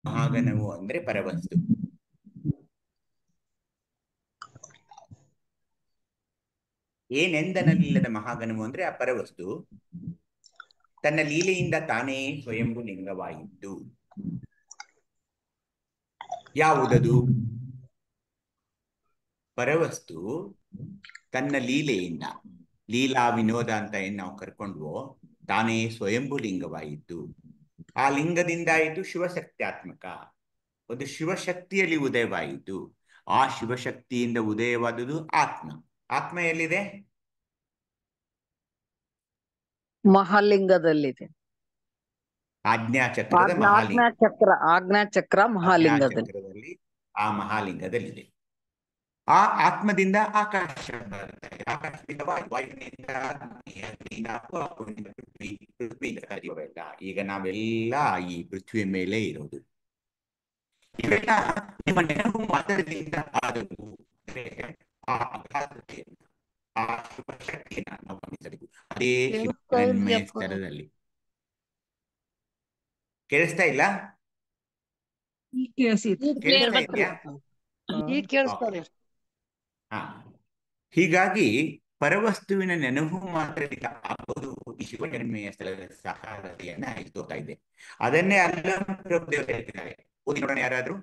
ಮಹಾಗಣವು ಅಂದ್ರೆ ಪರವಸ್ತು. ಏನೆಂದನಲ್ಲಿಲ್ಲದ ಮಹಾಗಣವು ಅಂದ್ರೆ ಆ ಪರವಸ್ತು ತನ್ನ ಲೀಲೆಯಿಂದ ತಾನೇ ಸ್ವಯಂಭು ಲಿಂಗವಾಯಿತು. ಯಾವುದದು? ಪರವಸ್ತು ತನ್ನ ಲೀಲೆಯಿಂದ, ಲೀಲಾ ವಿನೋದ ಅಂತ ಏನ್ ನಾವು ಕರ್ಕೊಂಡ್ವೋ, ತಾನೇ ಸ್ವಯಂಭು ಲಿಂಗವಾಯಿತು. ಆ ಲಿಂಗದಿಂದಾಯಿತು ಶಿವಶಕ್ತ್ಯಾತ್ಮಕ, ಒಂದು ಶಿವಶಕ್ತಿಯಲ್ಲಿ ಉದಯವಾಯಿತು. ಆ ಶಿವಶಕ್ತಿಯಿಂದ ಉದಯವಾದುದು ಆತ್ಮ. ಆತ್ಮ ಎಲ್ಲಿದೆ? ಮಹಾಲಿಂಗದಲ್ಲಿದೆ. ಆಜ್ಞಾಚಕ್ರದ ಮಹಾಲಿಂಗ. ಆಜ್ಞಾಚಕ್ರ ಮಹಾಲಿಂಗದಲ್ಲಿ. ಆಜ್ಞಾಚಕ್ರದಲ್ಲಿ ಆ ಮಹಾಲಿಂಗದಲ್ಲಿದೆ. ಆ ಆತ್ಮದಿಂದ ಆಕಾಶ ಬರ್ತದೆ, ಆಕಾಶದಿಂದ ವಾಯುವಿನಿಂದ ಅಗ್ನಿಯಿಂದ ಅಗ್ನಿಯಿಂದ ಪೃಥ್ವಿ, ಪೃಥ್ವಿಯಿಂದ ಜೀವವೆಲ್ಲ. ಈಗ ನಾವೆಲ್ಲ ಈ ಪೃಥ್ವಿಯ ಮೇಲೆ ಇರೋದು. ಇವೆಲ್ಲ ನಿಮ್ಮ ನೆನಪು ಮಾತ್ರದಿಂದ ಆದವು. ಆ ಅಗಾಧತೆಯನ್ನು, ಆ ಶಿವಶಕ್ತಿಯನ್ನು ನಾವು ಗಮನಿಸಬೇಕು. ಅದೇ ಶಿವನ್ಮಯ ಸ್ಥಳದಲ್ಲಿ. ಕೇಳಿಸ್ತಾ ಇಲ್ಲ? ಕೇಳಿಸ್ತಾ ಇದೆಯಾ? ಹಾ, ಹೀಗಾಗಿ ಪರವಸ್ತುವಿನ ನೆನಪು ಮಾತ್ರದಿಂದ ಆಗೋದು ಈ ಶಿವಜನ್ಮೆಯ ಸ್ಥಳದ ಸಾಕಾರತೆಯನ್ನ ತೋರ್ತಾ ಇದೆ. ಅದನ್ನೇ ಅಲ್ಲಮ ಪ್ರಭುದೇವರು ಹೇಳ್ತಿದ್ದಾರೆ. ಓದಿ ನೋಡೋಣ ಯಾರಾದ್ರೂ.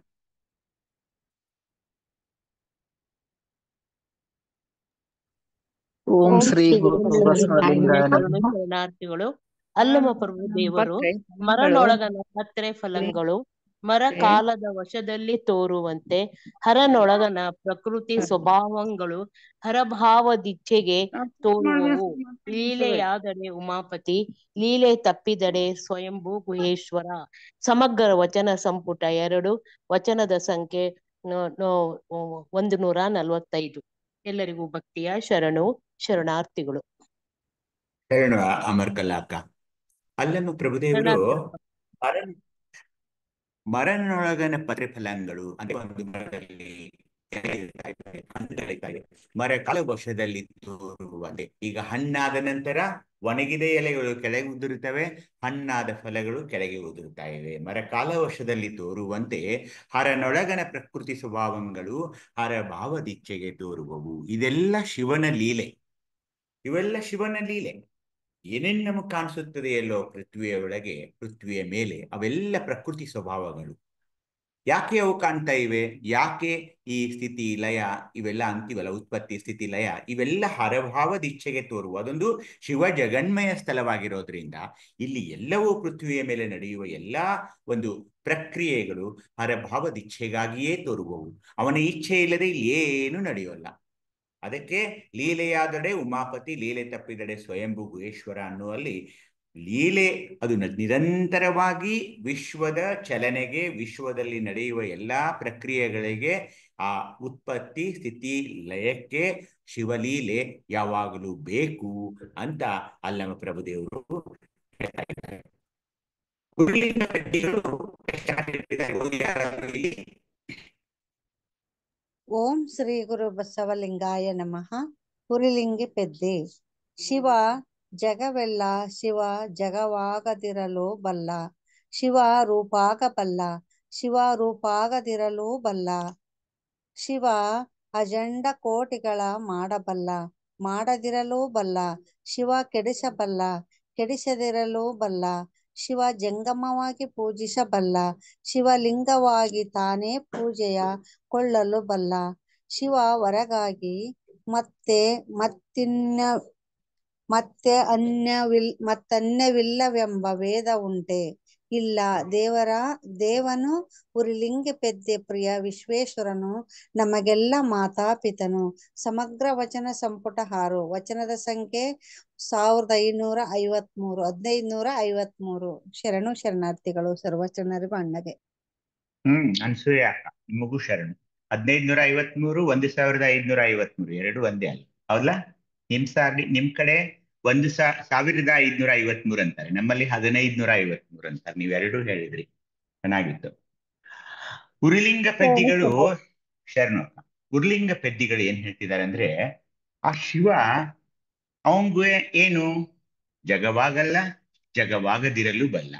ಓಂ ಶ್ರೀ ಗುರು ಬಸವಲಿಂಗಾಯ ಶರಣಾರ್ಥಿಗಳು. ಅಲ್ಲಮ ಪ್ರಭುದೇವರು ಮರನೊಳಗನ ಪತ್ರೆ ಫಲಗಳು ಮರ ಕಾಲದ ವಶದಲ್ಲಿ ತೋರುವಂತೆ ಹರನೊಳಗನ ಪ್ರಕೃತಿ ಸ್ವಭಾವಗಳು ಹರಭಾವದಿಚ್ಛೆಗೆ ತೋರುವವು. ಲೀಲೆಯಾದರೆ ಉಮಾಪತಿ, ಲೀಲೆ ತಪ್ಪಿದಡೆ ಸ್ವಯಂಭೂ ಗುಹೇಶ್ವರ. ಸಮಗ್ರ ವಚನ ಸಂಪುಟ 2, ವಚನದ ಸಂಖ್ಯೆ 145. ಎಲ್ಲರಿಗೂ ಭಕ್ತಿಯ ಶರಣಾರ್ಥಿಗಳು. ಶರಣ ಅಮರ್ಕಲಾಕ. ಅಲ್ಲಮ ಪ್ರಭುದೇವರು ಮರನೊಳಗನ ಪತ್ರೆಫಲಗಳು ಅಂದ್ರೆ ಒಂದು ಮರದಲ್ಲಿ ಮರ ಕಾಲ ವರ್ಷದಲ್ಲಿ ತೋರುವಂತೆ. ಈಗ ಹಣ್ಣಾದ ನಂತರ ಒಣಗಿದ ಎಲೆಗಳು ಕೆಳಗೆ ಉದುರುತ್ತವೆ, ಹಣ್ಣಾದ ಫಲಗಳು ಕೆಳಗೆ ಉದುರುತ್ತಾ ಇವೆ. ಮರ ಕಾಲ ವರ್ಷದಲ್ಲಿ ತೋರುವಂತೆ ಹರನೊಳಗನ ಪ್ರಕೃತಿ ಸ್ವಭಾವಗಳು ಹರ ಭಾವದಿಚ್ಛೆಗೆ ತೋರುವವು. ಇದೆಲ್ಲ ಶಿವನ ಲೀಲೆ. ಇವೆಲ್ಲ ಶಿವನ ಲೀಲೆ. ಏನೇನು ನಮಗೆ ಕಾಣಿಸುತ್ತದೆಯಲ್ಲೋ ಪೃಥ್ವಿಯ ಒಳಗೆ, ಪೃಥ್ವಿಯ ಮೇಲೆ, ಅವೆಲ್ಲ ಪ್ರಕೃತಿ ಸ್ವಭಾವಗಳು. ಯಾಕೆ ಅವು ಕಾಣ್ತಾ ಇವೆ? ಯಾಕೆ ಈ ಸ್ಥಿತಿ ಲಯ ಇವೆಲ್ಲ ಅಂತೀವಲ್ಲ, ಉತ್ಪತ್ತಿ ಸ್ಥಿತಿ ಲಯ ಇವೆಲ್ಲ ಹರಭಾವದಿಚ್ಛೆಗೆ ತೋರುವ ಅದೊಂದು ಶಿವ ಜಗನ್ಮಯ ಸ್ಥಳವಾಗಿರೋದ್ರಿಂದ ಇಲ್ಲಿ ಎಲ್ಲವೂ ಪೃಥ್ವಿಯ ಮೇಲೆ ನಡೆಯುವ ಎಲ್ಲಾ ಒಂದು ಪ್ರಕ್ರಿಯೆಗಳು ಹರಭಾವದಿಚ್ಛೆಗಾಗಿಯೇ ತೋರುವವು. ಅವನ ಇಚ್ಛೆ ಇಲ್ಲದೆ ಏನು ನಡೆಯೋಲ್ಲ. ಅದಕ್ಕೆ ಲೀಲೆಯಾದಡೆ ಉಮಾಪತಿ, ಲೀಲೆ ತಪ್ಪಿದಡೆ ಸ್ವಯಂಭೂ ಗುಹೇಶ್ವರ ಅನ್ನುವಲ್ಲಿ ಲೀಲೆ ಅದು ನಿರಂತರವಾಗಿ ವಿಶ್ವದ ಚಲನೆಗೆ, ವಿಶ್ವದಲ್ಲಿ ನಡೆಯುವ ಎಲ್ಲಾ ಪ್ರಕ್ರಿಯೆಗಳಿಗೆ, ಆ ಉತ್ಪತ್ತಿ ಸ್ಥಿತಿ ಲಯಕ್ಕೆ ಶಿವಲೀಲೆ ಯಾವಾಗಲೂ ಬೇಕು ಅಂತ ಅಲ್ಲಮ ಪ್ರಭುದೇವರು ಹೇಳ್ತಾ ಇದ್ದಾರೆ. ಓಂ ಶ್ರೀ ಗುರು ಬಸವಲಿಂಗಾಯ ನಮಃ. ಹುರಿಲಿಂಗಿ ಪೆದ್ದೆ. ಶಿವ ಜಗವೆಲ್ಲ ಶಿವ ಜಗವಾಗದಿರಲು ಬಲ್ಲ, ಶಿವ ರೂಪಾಗಬಲ್ಲ, ಶಿವ ರೂಪಾಗದಿರಲು ಬಲ್ಲ. ಶಿವ ಅಜಂಡ ಕೋಟಿಗಳ ಮಾಡಬಲ್ಲ, ಮಾಡದಿರಲು ಬಲ್ಲ. ಶಿವ ಕೆಡಿಸಬಲ್ಲ, ಕೆಡಿಸದಿರಲು ಬಲ್ಲ. ಶಿವ ಜಂಗಮವಾಗಿ ಪೂಜಿಸಬಲ್ಲ, ಶಿವಲಿಂಗವಾಗಿ ತಾನೇ ಪೂಜೆಯ ಕೊಳ್ಳಲು ಬಲ್ಲ. ಶಿವ ಹೊರಗಾಗಿ ಮತ್ತನ್ಯವಿಲ್ಲವೆಂಬ ವೇದ ಉಂಟೆ? ಇಲ್ಲ. ದೇವನು ಹುರಿಲಿಂಗಿ ಪೆದ್ದೆ ಪ್ರಿಯ ವಿಶ್ವೇಶ್ವರನು ನಮಗೆಲ್ಲ ಮಾತಾಪಿತನು. ಸಮಗ್ರ ವಚನ ಸಂಪುಟ 6, ವಚನದ ಸಂಖ್ಯೆ 1553. ಶರಣಾರ್ಥಿಗಳು ಸರ್ವಚರಣರಿಗೂ ಅಣ್ಣಗೆ. ಅನ್ಸೂಯ ನಿಮಗೂ ಶರಣು. 1553, 1553 ಎರಡು ಒಂದೇ ಅಲ್ಲ, ಹೌದಾ? ನಿಮ್ ಕಡೆ 1553 ಅಂತಾರೆ, ನಮ್ಮಲ್ಲಿ 1553 ಅಂತಾರೆ. ನೀವೆರಡೂ ಹೇಳಿದ್ರಿ, ಚೆನ್ನಾಗಿತ್ತು. ಉರಿಲಿಂಗ ಪೆದ್ದಿಗಳು ಶರಣು. ಉರ್ಲಿಂಗ ಪೆದ್ದಿಗಳು ಏನ್ ಹೇಳ್ತಿದ್ದಾರೆ ಅಂದ್ರೆ, ಆ ಶಿವ ಅವಂಗೂ ಏನು ಜಗವಾಗಲ್ಲ, ಜಗವಾಗದಿರಲು ಬಲ್ಲ.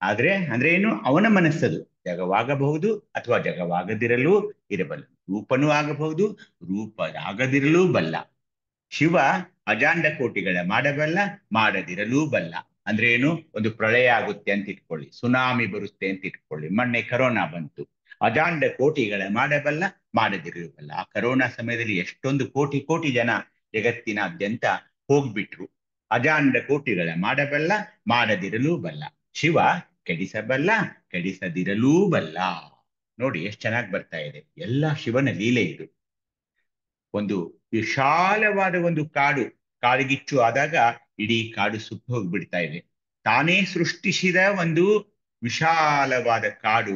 ಅಂದ್ರೆ ಏನು? ಅವನ ಮನಸ್ಸದು. ಜಗವಾಗಬಹುದು ಅಥವಾ ಜಗವಾಗದಿರಲೂ ಇರಬಲ್ಲ. ರೂಪನೂ ಆಗಬಹುದು, ರೂಪರಾಗದಿರಲೂ ಬಲ್ಲ. ಶಿವ ಅಜಾಂಡ ಕೋಟಿಗಳ ಮಾಡಬಲ್ಲ, ಮಾಡದಿರಲೂ ಬಲ್ಲ. ಅಂದ್ರೆ ಏನು? ಒಂದು ಪ್ರಳಯ ಆಗುತ್ತೆ ಅಂತ ಇಟ್ಕೊಳ್ಳಿ, ಸುನಾಮಿ ಬರುತ್ತೆ ಅಂತ ಇಟ್ಕೊಳ್ಳಿ. ಮೊನ್ನೆ ಕರೋನಾ ಬಂತು. ಅಜಾಂಡ ಕೋಟಿಗಳ ಮಾಡಬಲ್ಲ, ಮಾಡದಿರಲೂ ಬಲ್ಲ. ಆ ಕರೋನಾ ಸಮಯದಲ್ಲಿ ಎಷ್ಟೊಂದು ಕೋಟಿ ಕೋಟಿ ಜನ ಜಗತ್ತಿನಾದ್ಯಂತ ಹೋಗ್ಬಿಟ್ರು. ಅಜಾಂಡ ಕೋಟಿಗಳ ಮಾಡಬಲ್ಲ, ಮಾಡದಿರಲೂ ಬಲ್ಲ. ಶಿವ ಕೆಡಿಸಬಲ್ಲ, ಕೆಡಿಸದಿರಲೂ ಬಲ್ಲ. ನೋಡಿ ಎಷ್ಟು ಚೆನ್ನಾಗಿ ಬರ್ತಾ ಇದೆ. ಎಲ್ಲ ಶಿವನ ಲೀಲೆ ಇದು. ಒಂದು ವಿಶಾಲವಾದ ಒಂದು ಕಾಡಿಗಿಚ್ಚು ಆದಾಗ ಇಡೀ ಕಾಡು ಸುಟ್ಟು ಹೋಗ್ಬಿಡ್ತಾ ಇದೆ. ತಾನೇ ಸೃಷ್ಟಿಸಿದ ಒಂದು ವಿಶಾಲವಾದ ಕಾಡು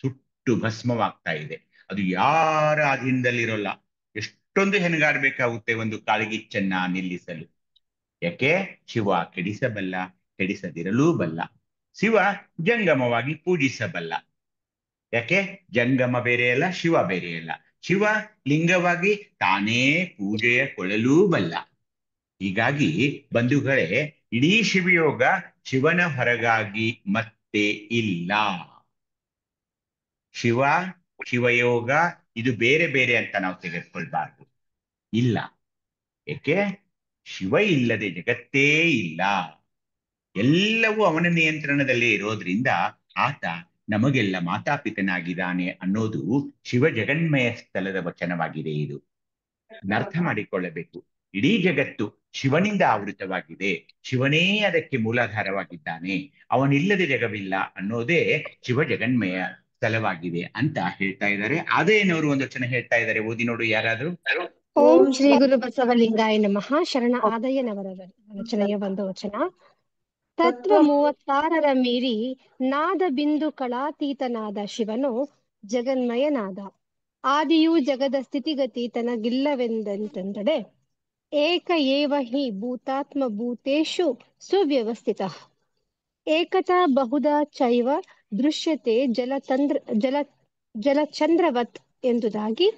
ಸುಟ್ಟು ಭಸ್ಮವಾಗ್ತಾ ಇದೆ. ಅದು ಯಾರ ಅಧೀನದಲ್ಲಿರೋಲ್ಲ. ಎಷ್ಟೊಂದು ಹೆಣಗಾಡ್ಬೇಕಾಗುತ್ತೆ ಒಂದು ಕಾಡ್ಗಿಚ್ಚನ್ನ ನಿಲ್ಲಿಸಲು. ಯಾಕೆ? ಶಿವ ಕೆಡಿಸಬಲ್ಲ, ಕೆಡಿಸದಿರಲೂ ಬಲ್ಲ. ಶಿವ ಜಂಗಮವಾಗಿ ಪೂಜಿಸಬಲ್ಲ. ಯಾಕೆ? ಜಂಗಮ ಬೇರೆಯಲ್ಲ, ಶಿವ ಬೇರೆಯಲ್ಲ. ಶಿವ ಲಿಂಗವಾಗಿ ತಾನೇ ಪೂಜೆಯ ಕೊಳ್ಳಲೂ ಬಲ್ಲ. ಹೀಗಾಗಿ ಬಂಧುಗಳೇ, ಇಡೀ ಶಿವಯೋಗ ಶಿವನ ಹೊರಗಾಗಿ ಮತ್ತೆ ಇಲ್ಲ. ಶಿವಯೋಗ ಇದು ಬೇರೆ ಬೇರೆ ಅಂತ ನಾವು ತೆಗೆದುಕೊಳ್ಬಾರ್ದು. ಇಲ್ಲ. ಏಕೆ? ಶಿವ ಇಲ್ಲದೆ ಜಗತ್ತೇ ಇಲ್ಲ. ಎಲ್ಲವೂ ಅವನ ನಿಯಂತ್ರಣದಲ್ಲಿ ಇರೋದ್ರಿಂದ ಆತ ನಮಗೆಲ್ಲ ಮಾತಾಪಿತನಾಗಿದ್ದಾನೆ ಅನ್ನೋದು ಶಿವ ಜಗನ್ಮಯ ಸ್ಥಳದ ವಚನವಾಗಿದೆ. ಇದು ಅರ್ಥ ಮಾಡಿಕೊಳ್ಳಬೇಕು. ಇಡೀ ಜಗತ್ತು ಶಿವನಿಂದ ಆವೃತವಾಗಿದೆ. ಶಿವನೇ ಅದಕ್ಕೆ ಮೂಲಾಧಾರವಾಗಿದ್ದಾನೆ. ಅವನಿಲ್ಲದೆ ಜಗವಿಲ್ಲ ಅನ್ನೋದೇ ಶಿವ ಜಗನ್ಮಯ ಸ್ಥಳವಾಗಿದೆ ಅಂತ ಹೇಳ್ತಾ ಇದ್ದಾರೆ. ಅದೇನವರು ಒಂದು ವಚನ ಹೇಳ್ತಾ ಇದ್ದಾರೆ, ಓದಿ ನೋಡು ಯಾರಾದ್ರೂ. ಓಂ ಶ್ರೀ ಗುರು ಬಸವಲಿಂಗಾಯ ನಮಃ. ಶರಣ ಆದಯ್ಯನವರ ರಚನೆಯ ಒಂದು ವಚನ. ತತ್ವ 36ರ ಮೀರಿ ನಾದ ಬಿಂದು ಕಳಾತೀತನಾದ ಶಿವನು ಜಗನ್ಮಯನಾದ. ಆದಿಯೂ ಜಗದ ಸ್ಥಿತಿಗತಿ ತನಗಿಲ್ಲವೆಂದೆಂದಡೆ ಏಕ ಏವ ಹಿ ಭೂತಾತ್ಮ ಭೂತೇಷು ಸುವ್ಯವಸ್ಥಿತಃ. ಏಕತಾ ಬಹುಧಾ ಚೈವ ದೃಶ್ಯತೆ ಜಲಚಂದ್ರವತ್ ಎಂದುದಾಗಿ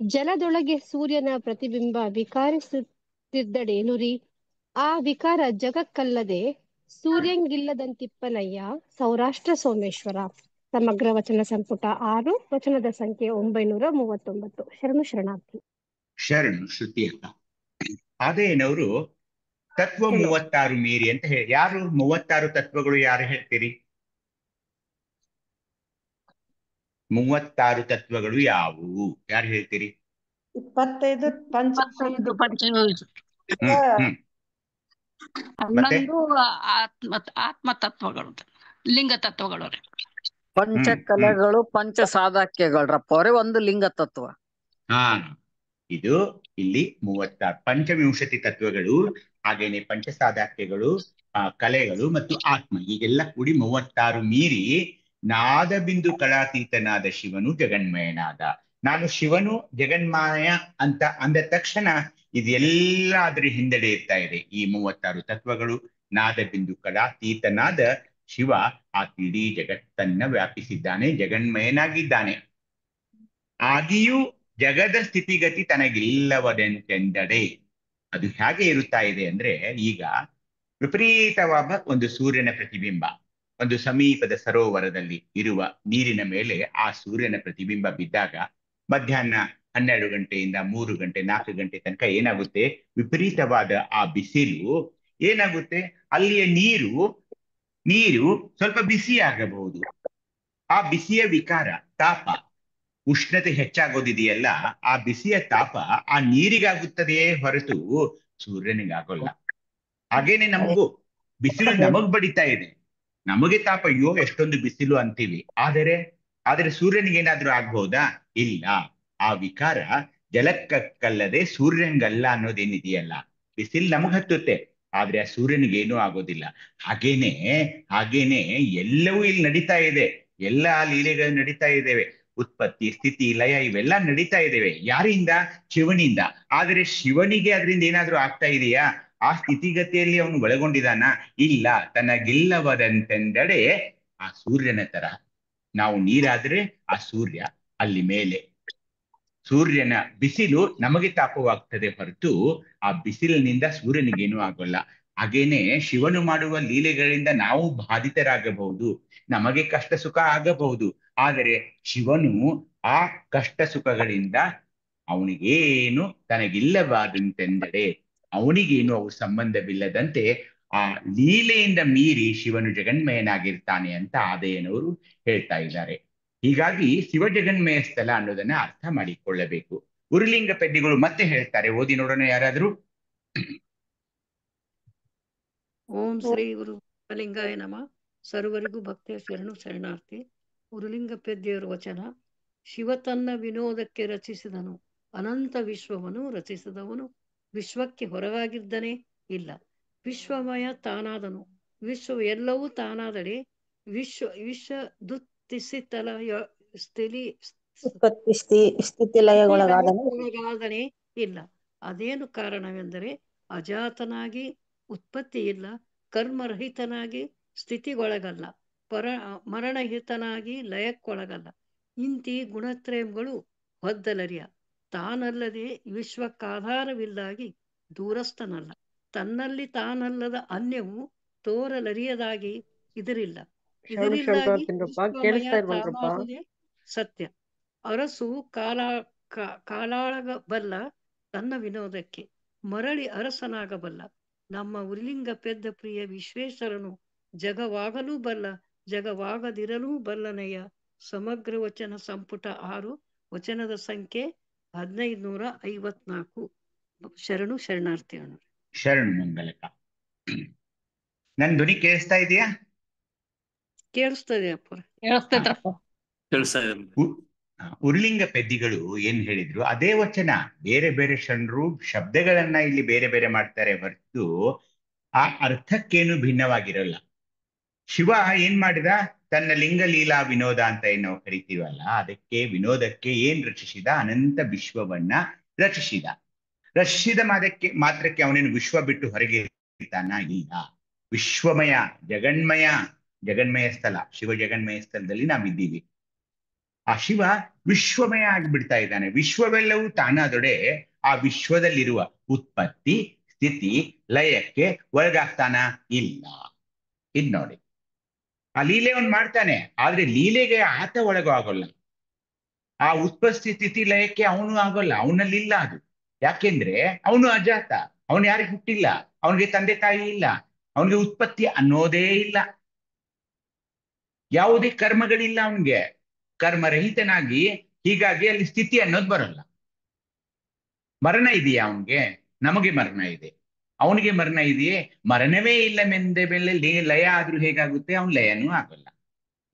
ಜಲದೊಳಗೆ ಸೂರ್ಯನ ಪ್ರತಿಬಿಂಬ ವಿಕಾರಿಸುತ್ತಿದ್ದಡೇನುರಿ. ಆ ವಿಕಾರ ಜಗಕ್ಕಲ್ಲದೆ ಸೂರ್ಯಂಗಿಲ್ಲದಂತಿಪ್ಪನಯ್ಯ ಸೌರಾಷ್ಟ್ರ ಸೋಮೇಶ್ವರ. ಸಮಗ್ರ ವಚನ ಸಂಪುಟ 6, ವಚನದ ಸಂಖ್ಯೆ 939. ಶರಣು ಶರಣಾರ್ಥಿ. ಶರಣು ಶ್ರುತಿ ಅಲ್ಲ. ಅದೇನವರು ತತ್ವ 36 ಮೀರಿ ಅಂತ ಹೇಳಿ. ಯಾರು 36 ತತ್ವಗಳು ಯಾರು ಹೇಳ್ತೀರಿ? 36 ತತ್ವಗಳು ಯಾವುವು? ಯಾರು ಹೇಳ್ತೀರಿ? 25 ಪಂಚ ಮತ್ತೆ 11 ಆತ್ಮ ತತ್ವಗಳು, ಲಿಂಗ ತತ್ವಗಳು. ಪಂಚಕಲೆಗಳು, ಪಂಚ ಸಾಧಕ್ಯಗಳ್ರಪ್ಪ ಅವರೇ ಒಂದು ಲಿಂಗ ತತ್ವ. ಹಾ, ಇದು ಇಲ್ಲಿ 36 ಪಂಚವಿಂಶತಿ ತತ್ವಗಳು, ಹಾಗೇನೆ ಪಂಚಸಾಧಾಕ್ಯಗಳು, ಕಲೆಗಳು ಮತ್ತು ಆತ್ಮ, ಹೀಗೆಲ್ಲ ಕೂಡಿ 36 ಮೀರಿ ನಾದ ಬಿಂದು ಕಳಾತೀತನಾದ ಶಿವನು ಜಗನ್ಮಯನಾದ. ನಾನು ಶಿವನು ಜಗನ್ಮಾಯ ಅಂತ ಅಂದ ತಕ್ಷಣ ಇದೆಲ್ಲ ಅದ್ರ ಹಿಂದೆಡೆ ಇರ್ತಾ ಇದೆ. ಈ 36 ತತ್ವಗಳು. ನಾದ ಬಿಂದು ಕಳಾತೀತನಾದ ಶಿವ ಆ ಇಡೀ ಜಗತ್ತನ್ನ ವ್ಯಾಪಿಸಿದ್ದಾನೆ, ಜಗನ್ಮಯನಾಗಿದ್ದಾನೆ. ಆದಿಯೂ ಜಗದ ಸ್ಥಿತಿಗತಿ ತನಗಿಲ್ಲವದೆಂತೆಂದಡೆ. ಅದು ಹೇಗೆ ಇರುತ್ತಾ ಇದೆ ಅಂದ್ರೆ, ಈಗ ವಿಪರೀತವಾದ ಒಂದು ಸೂರ್ಯನ ಪ್ರತಿಬಿಂಬ ಒಂದು ಸಮೀಪದ ಸರೋವರದಲ್ಲಿ ಇರುವ ನೀರಿನ ಮೇಲೆ ಆ ಸೂರ್ಯನ ಪ್ರತಿಬಿಂಬ ಬಿದ್ದಾಗ ಮಧ್ಯಾಹ್ನ 12 ಗಂಟೆಯಿಂದ 3 ಗಂಟೆ 4 ಗಂಟೆ ತನಕ ಏನಾಗುತ್ತೆ? ವಿಪರೀತವಾದ ಆ ಬಿಸಿಲು ಏನಾಗುತ್ತೆ? ಅಲ್ಲಿಯ ನೀರು ಸ್ವಲ್ಪ ಬಿಸಿ ಆಗಬಹುದು. ಆ ಬಿಸಿಯ ವಿಕಾರ, ತಾಪ, ಉಷ್ಣತೆ ಹೆಚ್ಚಾಗೋದಿದೆಯಲ್ಲ, ಆ ಬಿಸಿಯ ತಾಪ ಆ ನೀರಿಗಾಗುತ್ತದೆಯೇ ಹೊರತು ಸೂರ್ಯನಿಗಾಗೋಲ್ಲ. ಹಾಗೇನೆ ನಮಗೂ ಬಿಸಿಲು ನಮಗ್ ಬಡಿತಾ ಇದೆ, ನಮಗೆ ತಾಪ, ಅಯ್ಯೋ ಎಷ್ಟೊಂದು ಬಿಸಿಲು ಅಂತೀವಿ. ಆದರೆ ಸೂರ್ಯನಿಗೇನಾದ್ರೂ ಆಗ್ಬಹುದಾ? ಇಲ್ಲ. ಆ ವಿಕಾರ ಜಲಕ್ಕಲ್ಲದೆ ಸೂರ್ಯನಿಗಲ್ಲ ಅನ್ನೋದೇನಿದೆಯಲ್ಲ. ಬಿಸಿಲು ನಮಗ್ ಹತ್ತುತ್ತೆ, ಆದ್ರೆ ಆ ಸೂರ್ಯನಿಗೇನೂ ಆಗೋದಿಲ್ಲ. ಹಾಗೇನೆ ಎಲ್ಲವೂ ಇಲ್ಲಿ ನಡೀತಾ ಇದೆ. ಎಲ್ಲ ಲೀಲೆಗಳು ನಡೀತಾ ಇದ್ದೇವೆ. ಉತ್ಪತ್ತಿ, ಸ್ಥಿತಿ, ಲಯ ಇವೆಲ್ಲ ನಡೀತಾ ಇದ್ದೇವೆ. ಯಾರಿಂದ? ಶಿವನಿಂದ. ಆದರೆ ಶಿವನಿಗೆ ಅದರಿಂದ ಏನಾದ್ರೂ ಆಗ್ತಾ ಇದೆಯಾ? ಆ ಸ್ಥಿತಿಗತಿಯಲ್ಲಿ ಅವನು ಒಳಗೊಂಡಿದಾನ? ಇಲ್ಲ. ತನಗಿಲ್ಲವದಂತೆಂದಡೆ ಆ ಸೂರ್ಯನ ತರ ನಾವು ನೀರಾದ್ರೆ ಆ ಸೂರ್ಯ ಅಲ್ಲಿ ಮೇಲೆ. ಸೂರ್ಯನ ಬಿಸಿಲು ನಮಗೆ ತಾಪವಾಗ್ತದೆ ಹೊರತು ಆ ಬಿಸಿಲಿನಿಂದ ಸೂರ್ಯನಿಗೇನೂ ಆಗೋಲ್ಲ. ಹಾಗೇನೆ ಶಿವನು ಮಾಡುವ ಲೀಲೆಗಳಿಂದ ನಾವು ಬಾಧಿತರಾಗಬಹುದು, ನಮಗೆ ಕಷ್ಟ ಸುಖ ಆಗಬಹುದು. ಆದರೆ ಶಿವನು ಆ ಕಷ್ಟ ಸುಖಗಳಿಂದ ಅವನಿಗೇನು ತನಗಿಲ್ಲವಾದಂತೆಂದರೆ ಅವನಿಗೇನು ಅವು ಸಂಬಂಧವಿಲ್ಲದಂತೆ ಆ ಲೀಲೆಯಿಂದ ಮೀರಿ ಶಿವನು ಜಗನ್ಮಯನಾಗಿರ್ತಾನೆ ಅಂತ ಆದಯ್ಯನವರು ಹೇಳ್ತಾ ಇದ್ದಾರೆ. ಹೀಗಾಗಿ ಶಿವ ಜಗನ್ಮಯ ಸ್ಥಳ ಅನ್ನೋದನ್ನ ಅರ್ಥ ಮಾಡಿಕೊಳ್ಳಬೇಕು. ಉರುಲಿಂಗ ಪೆದ್ದಿಗಳು ಮತ್ತೆ ಹೇಳ್ತಾರೆ, ಓದಿ ನೋಡೋಣ ಯಾರಾದ್ರೂ. ಓಂ ಶ್ರೀ ಗುರು ಲಿಂಗಾಯ ನಮಃ. ಸರ್ವರಿಗೂ ಭಕ್ತಿಯ ಶರಣು ಶರಣಾರ್ಥಿ. ಉರುಲಿಂಗ ಪೆದ್ಯರ ವಚನ. ಶಿವ ತನ್ನ ವಿನೋದಕ್ಕೆ ರಚಿಸಿದನು, ಅನಂತ ವಿಶ್ವವನ್ನು ರಚಿಸಿದವನು ವಿಶ್ವಕ್ಕೆ ಹೊರಗಾಗಿದ್ದನೇ ಇಲ್ಲ. ವಿಶ್ವಮಯ ತಾನಾದನು, ವಿಶ್ವ ಎಲ್ಲವೂ ತಾನಾದಡೆ ವಿಶ್ವದುತ್ತಿಸಿತಲಯ ಉತ್ಪತ್ತಿ ಸ್ಥಿತಿ ಲಯಗೊಳಗಾದನೆ ಒಳಗಾದನೆ ಇಲ್ಲ. ಅದೇನು ಕಾರಣವೆಂದರೆ ಅಜಾತನಾಗಿ ಉತ್ಪತ್ತಿ ಇಲ್ಲ, ಕರ್ಮರಹಿತನಾಗಿ ಸ್ಥಿತಿಗೊಳಗಲ್ಲ, ಮರಣಹಿತನಾಗಿ ಲಯಕ್ಕೊಳಗಲ್ಲ. ಇಂತಿ ಗುಣತ್ರಯಗಳು ಹೊದ್ದಲರಿಯ. ತಾನಲ್ಲದೆ ವಿಶ್ವಕ್ಕಾಧಾರವಿಲ್ಲಾಗಿ ದೂರಸ್ಥನಲ್ಲ. ತನ್ನಲ್ಲಿ ತಾನಲ್ಲದ ಅನ್ಯವು ತೋರಲರಿಯದಾಗಿ ಇದರಿಲ್ಲ. ಇದರಿಲ್ಲಾಗಿ ವಿಶ್ವಮಯ ತಾನಾದುದೇ ಸತ್ಯ. ಅರಸು ಕಾಲಾಳಗಬಲ್ಲ ತನ್ನ ವಿನೋದಕ್ಕೆ, ಮರಳಿ ಅರಸನಾಗಬಲ್ಲ. ನಮ್ಮ ಉರುಲಿಂಗ ಪೆದ್ದ ಪ್ರಿಯ ವಿಶ್ವೇಶ್ವರನು ಜಗವಾಗಲೂ ಬಲ್ಲ, ಜಗವಾಗದಿರಲೂ ಬಲ್ಲನೆಯ. ಸಮಗ್ರ ವಚನ ಸಂಪುಟ 6, ವಚನದ ಸಂಖ್ಯೆ 1554. ಶರಣು ಶರಣಾರ್ಥಿ ಅಣ್ಣ. ಶರಣು ಮಂಗಲಕ. ನನ್ ಧ್ವನಿ ಕೇಳಿಸ್ತಾ ಇದೆಯಾ? ಕೇಳಿಸ್ತದೆ ಅಪ್ಪ. ಉರುಲಿಂಗ ಪೆದ್ದಿಗಳು ಏನ್ ಹೇಳಿದ್ರು ಅದೇ ವಚನ. ಬೇರೆ ಬೇರೆ ಶರಣರು ಶಬ್ದಗಳನ್ನ ಇಲ್ಲಿ ಬೇರೆ ಬೇರೆ ಮಾಡ್ತಾರೆ ಹೊರತು ಆ ಅರ್ಥಕ್ಕೇನು ಭಿನ್ನವಾಗಿರಲ್ಲ. ಶಿವ ಏನ್ ಮಾಡಿದ? ತನ್ನ ಲಿಂಗ ಲೀಲಾ ವಿನೋದ ಅಂತ ಏನ್ ನಾವು ಕರಿತೀವಲ್ಲ, ಅದಕ್ಕೆ ವಿನೋದಕ್ಕೆ ಏನ್ ರಚಿಸಿದ? ಅನಂತ ವಿಶ್ವವನ್ನ ರಚಿಸಿದ. ರಚಿಸಿದ ಮಾತ್ರಕ್ಕೆ ಅವನೇನು ವಿಶ್ವ ಬಿಟ್ಟು ಹೊರಗೆ ಇರ್ತಾನ? ಇಲ್ಲ. ವಿಶ್ವಮಯ ಜಗನ್ಮಯ ಸ್ಥಳ, ಶಿವ ಜಗನ್ಮಯ ಸ್ಥಳದಲ್ಲಿ ನಾವಿದ್ದೀವಿ. ಆ ಶಿವ ವಿಶ್ವಮಯ ಆಗಿಬಿಡ್ತಾ ಇದ್ದಾನೆ. ವಿಶ್ವವೆಲ್ಲವೂ ತಾನಾದೊಡೆ ಆ ವಿಶ್ವದಲ್ಲಿರುವ ಉತ್ಪತ್ತಿ ಸ್ಥಿತಿ ಲಯಕ್ಕೆ ಒಳಗಾಗ್ತಾನ? ಇಲ್ಲ. ಇದ್ ನೋಡಿ, ಆ ಲೀಲೆ ಅವನ್ ಮಾಡ್ತಾನೆ, ಆದ್ರೆ ಲೀಲೆಗೆ ಆತ ಒಳಗೂ ಆಗೋಲ್ಲ. ಆ ಉತ್ಪತ್ತಿ ಸ್ಥಿತಿ ಲಯಕ್ಕೆ ಅವನು ಆಗೋಲ್ಲ, ಅವನಲ್ಲಿಲ್ಲ ಅದು. ಯಾಕೆಂದ್ರೆ ಅವನು ಅಜಾತ, ಅವನು ಯಾರಿಗೆ ಹುಟ್ಟಿಲ್ಲ, ಅವನಿಗೆ ತಂದೆ ತಾಯಿ ಇಲ್ಲ, ಅವನಿಗೆ ಉತ್ಪತ್ತಿ ಅನ್ನೋದೇ ಇಲ್ಲ, ಯಾವುದೇ ಕರ್ಮಗಳಿಲ್ಲ ಅವನಿಗೆ, ಕರ್ಮರಹಿತನಾಗಿ. ಹೀಗಾಗಿ ಅಲ್ಲಿ ಸ್ಥಿತಿ ಅನ್ನೋದು ಬರಲ್ಲ. ಮರಣ ಇದೆಯಾ ಅವನಿಗೆ? ನಮಗೆ ಮರಣ ಇದೆ, ಅವನಿಗೆ ಮರಣ ಇದೆಯೇ? ಮರಣವೇ ಇಲ್ಲ ಮೆಂದ ಮೇಲೆ ಲಯ ಆದ್ರೂ ಹೇಗಾಗುತ್ತೆ? ಅವನ್ ಲಯನೂ ಆಗಲ್ಲ.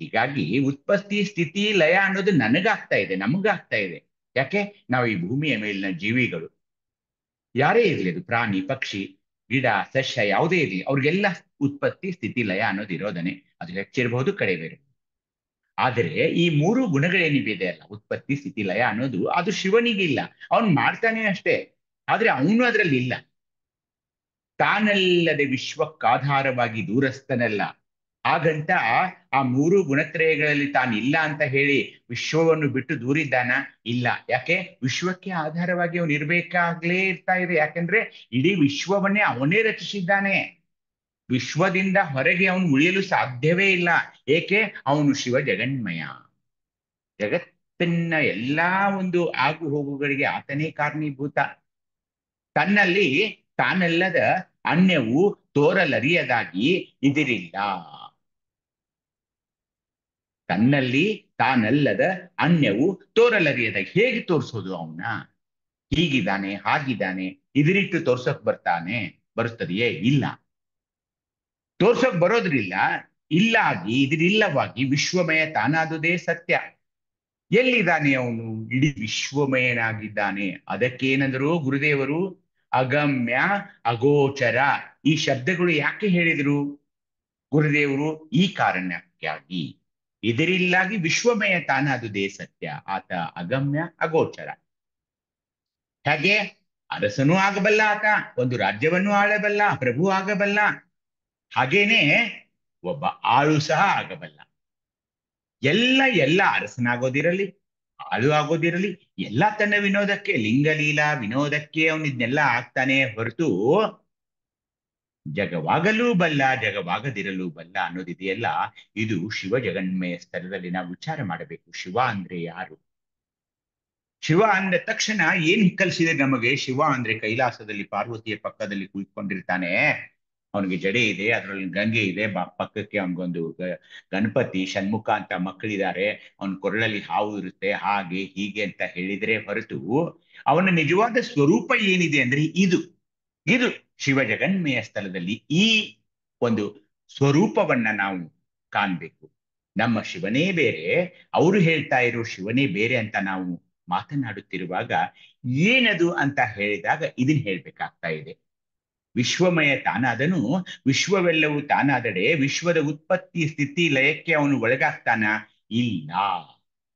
ಹೀಗಾಗಿ ಉತ್ಪತ್ತಿ ಸ್ಥಿತಿ ಲಯ ಅನ್ನೋದು ನನಗಾಗ್ತಾ ಇದೆ, ನಮಗಾಗ್ತಾ ಇದೆ. ಯಾಕೆ? ನಾವು ಈ ಭೂಮಿಯ ಮೇಲಿನ ಜೀವಿಗಳು, ಯಾರೇ ಇರ್ಲಿ, ಅದು ಪ್ರಾಣಿ ಪಕ್ಷಿ ಗಿಡ ಸಸ್ಯ ಯಾವುದೇ ಇರಲಿ, ಅವ್ರಿಗೆಲ್ಲ ಉತ್ಪತ್ತಿ ಸ್ಥಿತಿ ಲಯ ಅನ್ನೋದು ಇರೋದನೆ. ಅದು ಹೆಚ್ಚಿರಬಹುದು, ಕಡಿಮೆ ಇರಬಹುದು. ಆದರೆ ಈ ಮೂರು ಗುಣಗಳೇನಿದೆ ಅಲ್ಲ, ಉತ್ಪತ್ತಿ ಸ್ಥಿತಿ ಲಯ ಅನ್ನೋದು, ಅದು ಶಿವನಿಗಿಲ್ಲ. ಅವನ್ ಮಾಡ್ತಾನೆ ಅಷ್ಟೇ, ಆದ್ರೆ ಅವನು ಅದರಲ್ಲಿ ಇಲ್ಲ. ತಾನಲ್ಲದೆ ವಿಶ್ವಕ್ಕಾಧಾರವಾಗಿ ದೂರಸ್ಥನಲ್ಲ. ಹಾಗಂತ ಆ ಮೂರು ಗುಣತ್ರಯಗಳಲ್ಲಿ ತಾನಿಲ್ಲ ಅಂತ ಹೇಳಿ ವಿಶ್ವವನ್ನು ಬಿಟ್ಟು ದೂರಿದ್ದಾನ? ಇಲ್ಲ. ಯಾಕೆ? ವಿಶ್ವಕ್ಕೆ ಆಧಾರವಾಗಿ ಅವನು ಇರ್ಬೇಕಾಗ್ಲೇ ಇರ್ತಾ ಇದೆ. ಯಾಕೆಂದ್ರೆ ಇಡೀ ವಿಶ್ವವನ್ನೇ ಅವನೇ ರಚಿಸಿದ್ದಾನೆ. ವಿಶ್ವದಿಂದ ಹೊರಗೆ ಅವನು ಉಳಿಯಲು ಸಾಧ್ಯವೇ ಇಲ್ಲ. ಏಕೆ? ಅವನು ಶಿವ ಜಗನ್ಮಯ. ಜಗತ್ತಿನ ಎಲ್ಲಾ ಒಂದು ಆಗು ಹೋಗುಗಳಿಗೆ ಆತನೇ ಕಾರಣೀಭೂತ. ತನ್ನಲ್ಲಿ ತಾನಲ್ಲದ ಅನ್ಯವು ತೋರಲರಿಯದಾಗಿ ಇದಿರಿಲ್ಲ. ತನ್ನಲ್ಲಿ ತಾನಲ್ಲದ ಅನ್ಯವು ತೋರಲರಿಯದಾಗಿ. ಹೇಗೆ ತೋರಿಸೋದು ಅವನ್ನ? ಹೀಗಿದ್ದಾನೆ, ಹಾಗಿದ್ದಾನೆ, ಇದಿರಿಟ್ಟು ತೋರ್ಸೋಕ್ ಬರುತ್ತದೆಯೇ? ಇಲ್ಲ. ತೋರ್ಸೋಕ್ ಬರೋದ್ರಿಲ್ಲ. ಇಲ್ಲಾಗಿ ಇದಿರಿಲ್ಲವಾಗಿ ವಿಶ್ವಮಯ ತಾನಾದುದೇ ಸತ್ಯ. ಎಲ್ಲಿದ್ದಾನೆ ಅವನು? ಇಡೀ ವಿಶ್ವಮಯನಾಗಿದ್ದಾನೆ. ಅದಕ್ಕೇನಂದ್ರು ಗುರುದೇವರು ಅಗಮ್ಯ ಅಗೋಚರ ಈ ಶಬ್ದಗಳು ಯಾಕೆ ಹೇಳಿದ್ರು ಗುರುದೇವರು? ಈ ಕಾರಣಕ್ಕಾಗಿ. ಇದರಿಲ್ಲಾಗಿ ವಿಶ್ವಮಯ ತಾನಾದುದೇ ಸತ್ಯ. ಆತ ಅಗಮ್ಯ ಅಗೋಚರ. ಹಾಗೆ ಅರಸನೂ ಆಗಬಲ್ಲ ಆತ, ಒಂದು ರಾಜ್ಯವನ್ನು ಆಳಬಲ್ಲ, ಪ್ರಭು ಆಗಬಲ್ಲ, ಹಾಗೇನೆ ಒಬ್ಬ ಆಳು ಸಹ ಆಗಬಲ್ಲ. ಎಲ್ಲ ಅರಸನಾಗೋದಿರಲಿ, ಆಳು ಆಗೋದಿರಲಿ, ಎಲ್ಲ ತನ್ನ ವಿನೋದಕ್ಕೆ, ಲಿಂಗಲೀಲಾ ವಿನೋದಕ್ಕೆ ಅವನಿದ್ನೆಲ್ಲ ಆಗ್ತಾನೆ ಹೊರತು ಜಗವಾಗಲೂ ಬಲ್ಲ, ಜಗವಾಗದಿರಲು ಬಲ್ಲ ಅನ್ನೋದಿದೆಯಲ್ಲ, ಇದು ಶಿವ ಜಗನ್ಮಯ ಸ್ಥಳದಲ್ಲಿ ನಾವು ವಿಚಾರ ಮಾಡಬೇಕು. ಶಿವ ಅಂದ್ರೆ ಯಾರು? ಶಿವ ಅಂದ ತಕ್ಷಣ ಏನ್ ಕಲಿಸಿದೆ ನಮಗೆ? ಶಿವ ಅಂದ್ರೆ ಕೈಲಾಸದಲ್ಲಿ ಪಾರ್ವತಿಯ ಪಕ್ಕದಲ್ಲಿ ಕುಳಿತುಕೊಂಡಿರ್ತಾನೆ, ಅವನಿಗೆ ಜಡೆ ಇದೆ, ಅದರಲ್ಲಿ ಗಂಗೆ ಇದೆ, ಪಕ್ಕಕ್ಕೆ ಅವನಿಗೊಂದು ಗಣಪತಿ ಷಣ್ಮುಖ ಅಂತ ಮಕ್ಕಳಿದ್ದಾರೆ, ಅವನ ಕೊರಳಲ್ಲಿ ಹಾವು ಇರುತ್ತೆ, ಹಾಗೆ ಹೀಗೆ ಅಂತ ಹೇಳಿದ್ರೆ ಹೊರತು ಅವನ ನಿಜವಾದ ಸ್ವರೂಪ ಏನಿದೆ ಅಂದ್ರೆ ಇದು ಇದು ಶಿವ ಜಗನ್ಮಯ ಸ್ಥಳದಲ್ಲಿ ಈ ಒಂದು ಸ್ವರೂಪವನ್ನ ನಾವು ಕಾಣ್ಬೇಕು. ನಮ್ಮ ಶಿವನೇ ಬೇರೆ, ಅವರು ಹೇಳ್ತಾ ಇರೋ ಶಿವನೇ ಬೇರೆ ಅಂತ ನಾವು ಮಾತನಾಡುತ್ತಿರುವಾಗ ಏನದು ಅಂತ ಹೇಳಿದಾಗ ಇದನ್ನ ಹೇಳ್ಬೇಕಾಗ್ತಾ ಇದೆ. ವಿಶ್ವಮಯ ತಾನಾದನು, ವಿಶ್ವವೆಲ್ಲವೂ ತಾನಾದಡೆ ವಿಶ್ವದ ಉತ್ಪತ್ತಿ ಸ್ಥಿತಿ ಲಯಕ್ಕೆ ಅವನು ಒಳಗಾಗ್ತಾನ? ಇಲ್ಲ.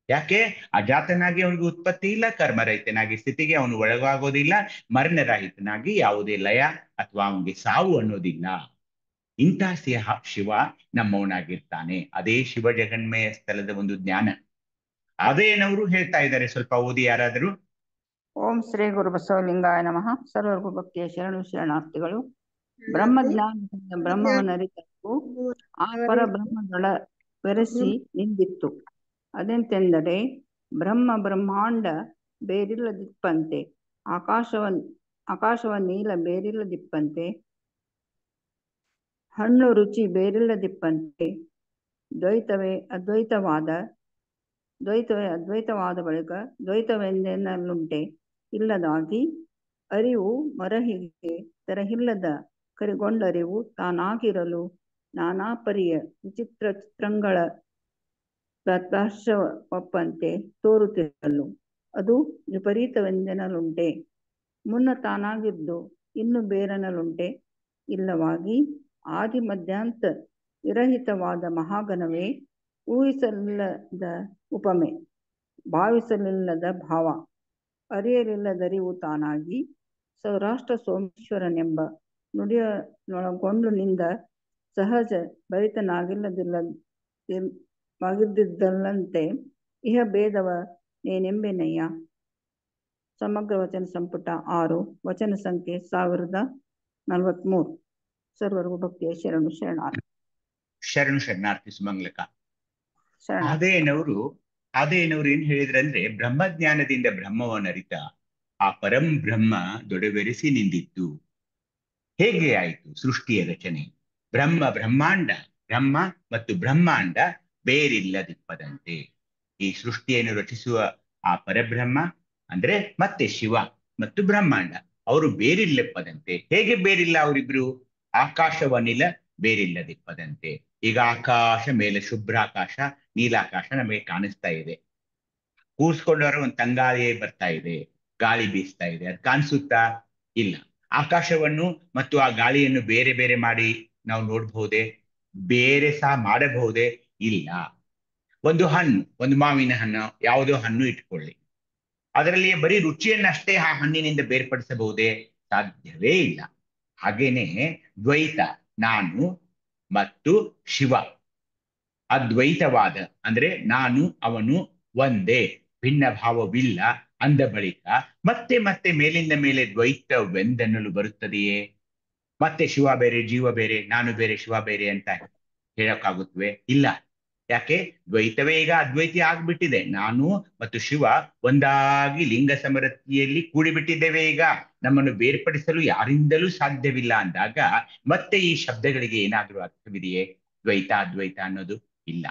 ಯಾಕೆ? ಅಜಾತನಾಗಿ ಅವನಿಗೆ ಉತ್ಪತ್ತಿ ಇಲ್ಲ, ಕರ್ಮರಹಿತನಾಗಿ ಸ್ಥಿತಿಗೆ ಅವನು ಒಳಗಾಗೋದಿಲ್ಲ, ಮರಣರಹಿತನಾಗಿ ಯಾವುದೇ ಲಯ ಅಥವಾ ಅವನಿಗೆ ಸಾವು ಅನ್ನೋದಿಲ್ಲ. ಇಂತಹ ಶಿವ ನಮ್ಮವನಾಗಿರ್ತಾನೆ. ಅದೇ ಶಿವ ಜಗನ್ಮಯ ಸ್ಥಳದ ಒಂದು ಜ್ಞಾನ. ಅದೇನವರು ಹೇಳ್ತಾ ಇದ್ದಾರೆ, ಸ್ವಲ್ಪ ಓದಿ ಯಾರಾದರೂ. ಓಂ ಶ್ರೀ ಗುರು ಬಸವಲಿಂಗಾಯ ನಮಃ. ಸರ್ವರ್ಗು ಭಕ್ತಿಯ ಶರಣು ಶರಣಾರ್ಥಿಗಳು. ಬ್ರಹ್ಮಜ್ಞಾನದಿಂದ ಬ್ರಹ್ಮವನ್ನರಿತವು ಆ ಪರಬ್ರಹ್ಮಗಳ ಬೆರೆಸಿ ನಿಂದಿತ್ತು. ಅದೆಂತೆಂದರೆ ಬ್ರಹ್ಮ ಬ್ರಹ್ಮಾಂಡ ಬೇರಿಲ್ಲದಿಪ್ಪಂತೆ, ಆಕಾಶವ ನೀಲ ಬೇರಿಲ್ಲದಿಪ್ಪಂತೆ, ಹಣ್ಣು ರುಚಿ ಬೇರಿಲ್ಲದಿಪ್ಪಂತೆ, ದ್ವೈತವೇ ಅದ್ವೈತವಾದ ಬಳಿಕ ದ್ವೈತವೆಂದೆನ್ನಲುಂಟೆ ಇಲ್ಲದಾಗಿ, ಅರಿವು ಮರಹಿಗೆ ತೆರಹಿಲ್ಲದ ಕರಿಗೊಂಡರಿವು ತಾನಾಗಿರಲು ನಾನಾ ಪರಿಯ ವಿಚಿತ್ರ ಚಿತ್ರಂಗಳ ಪ್ರತ್ಯಕ್ಷವಪ್ಪಂತೆ ತೋರುತ್ತಿರಲು ಅದು ವಿಪರೀತವೆಂದೆನಲುಂಟೆ. ಮುನ್ನ ತಾನಾಗಿದ್ದು ಇನ್ನು ಬೇರೆನಲುಂಟೆ ಇಲ್ಲವಾಗಿ, ಆದಿ ಮಧ್ಯಾಂತ ವಿರಹಿತವಾದ ಮಹಾಗಣವೇ ಊಹಿಸಲಿಲ್ಲದ ಉಪಮೆ, ಭಾವಿಸಲಿಲ್ಲದ ಭಾವ, ಅರಿಯಲಿಲ್ಲದರಿವು ತಾನಾಗಿ ಸೌರಾಷ್ಟ್ರ ಸೋಮೇಶ್ವರನೆಂಬ ನುಡಿಯನ್ನೊಳಗೊಂಡು ನಿಂದ ಸಹಜ ಭರಿತನಾಗಿಲ್ಲದಿದ್ದಂತೆ ಇಹ ಭೇದವ ನೇನೆಂಬೆನಯ್ಯ. ಸಮಗ್ರ ವಚನ ಸಂಪುಟ 6, ವಚನ ಸಂಖ್ಯೆ 1043. ಸರ್ವರ್ಗು ಭಕ್ತಿಯ ಶರಣು ಶರಣಾರ್ಥಿ. ಶರಣು ಶರಣಾರ್ಥಿ ಸುಮಂಗ್ಲಕ. ಶರಣಾರ್ಥಿ. ಅದೇನವ್ರು ಏನ್ ಹೇಳಿದ್ರಂದ್ರೆ, ಬ್ರಹ್ಮಜ್ಞಾನದಿಂದ ಬ್ರಹ್ಮವನ್ನರಿತ ಆ ಪರಂ ಬ್ರಹ್ಮ ದೊಡವೆರೆಸಿ ನಿಂದಿತ್ತು. ಹೇಗೆ ಆಯಿತು ಸೃಷ್ಟಿಯ ರಚನೆ? ಬ್ರಹ್ಮಾಂಡ, ಬ್ರಹ್ಮ ಮತ್ತು ಬ್ರಹ್ಮಾಂಡ ಬೇರಿಲ್ಲದಿಪ್ಪದಂತೆ. ಈ ಸೃಷ್ಟಿಯನ್ನು ರಚಿಸುವ ಆ ಪರಬ್ರಹ್ಮ ಅಂದ್ರೆ ಮತ್ತೆ ಶಿವ ಮತ್ತು ಬ್ರಹ್ಮಾಂಡ ಅವರು ಬೇರಿಲ್ಲಪ್ಪದಂತೆ. ಹೇಗೆ ಬೇರಿಲ್ಲ ಅವರಿಬ್ರು? ಆಕಾಶವನಿಲ ಬೇರಿಲ್ಲದಿಪ್ಪದಂತೆ. ಈಗ ಆಕಾಶ ಮೇಲೆ ಶುಭ್ರಾಕಾಶ, ನೀಲಾಕಾಶ ನಮಗೆ ಕಾಣಿಸ್ತಾ ಇದೆ. ಕೂರ್ಸ್ಕೊಂಡವರ ಒಂದು ತಂಗಾಳಿಯೇ ಬರ್ತಾ ಇದೆ, ಗಾಳಿ ಬೀಸ್ತಾ ಇದೆ, ಅದು ಕಾಣಿಸುತ್ತಾ? ಇಲ್ಲ. ಆಕಾಶವನ್ನು ಮತ್ತು ಆ ಗಾಳಿಯನ್ನು ಬೇರೆ ಬೇರೆ ಮಾಡಿ ನಾವು ನೋಡ್ಬಹುದೇ? ಬೇರೆ ಸಹ ಮಾಡಬಹುದೇ? ಇಲ್ಲ. ಒಂದು ಹಣ್ಣು, ಒಂದು ಮಾವಿನ ಹಣ್ಣು, ಯಾವುದೋ ಹಣ್ಣು ಇಟ್ಕೊಳ್ಳಿ, ಅದರಲ್ಲಿ ಬರೀ ರುಚಿಯನ್ನಷ್ಟೇ ಆ ಹಣ್ಣಿನಿಂದ ಬೇರ್ಪಡಿಸಬಹುದೇ? ಸಾಧ್ಯವೇ ಇಲ್ಲ. ಹಾಗೇನೆ ದ್ವೈತ, ನಾನು ಮತ್ತು ಶಿವ ಅದ್ವೈತವಾದ ಅಂದ್ರೆ ನಾನು ಅವನು ಒಂದೇ, ಭಿನ್ನ ಭಾವವಿಲ್ಲ ಅಂದ ಬಳಿಕ ಮತ್ತೆ ಮತ್ತೆ ಮೇಲಿಂದ ಮೇಲೆ ದ್ವೈತವೆಂದೆನ್ನಲು ಬರುತ್ತದೆಯೇ? ಮತ್ತೆ ಶಿವ ಬೇರೆ ಜೀವ ಬೇರೆ, ನಾನು ಬೇರೆ ಶಿವ ಬೇರೆ ಅಂತ ಹೇಳಕ್ಕಾಗುತ್ತವೆ? ಇಲ್ಲ. ಯಾಕೆ? ದ್ವೈತವೇ ಈಗ ಅದ್ವೈತಿ ಆಗ್ಬಿಟ್ಟಿದೆ. ನಾನು ಮತ್ತು ಶಿವ ಒಂದಾಗಿ ಲಿಂಗ ಸಮರತಿಯಲ್ಲಿ ಕೂಡಿಬಿಟ್ಟಿದ್ದೇವೆ. ಈಗ ನಮ್ಮನ್ನು ಬೇರ್ಪಡಿಸಲು ಯಾರಿಂದಲೂ ಸಾಧ್ಯವಿಲ್ಲ ಅಂದಾಗ ಮತ್ತೆ ಈ ಶಬ್ದಗಳಿಗೆ ಏನಾದರೂ ಅರ್ಥವಿದೆಯೇ? ದ್ವೈತ ಅದ್ವೈತ ಅನ್ನೋದು ಇಲ್ಲ.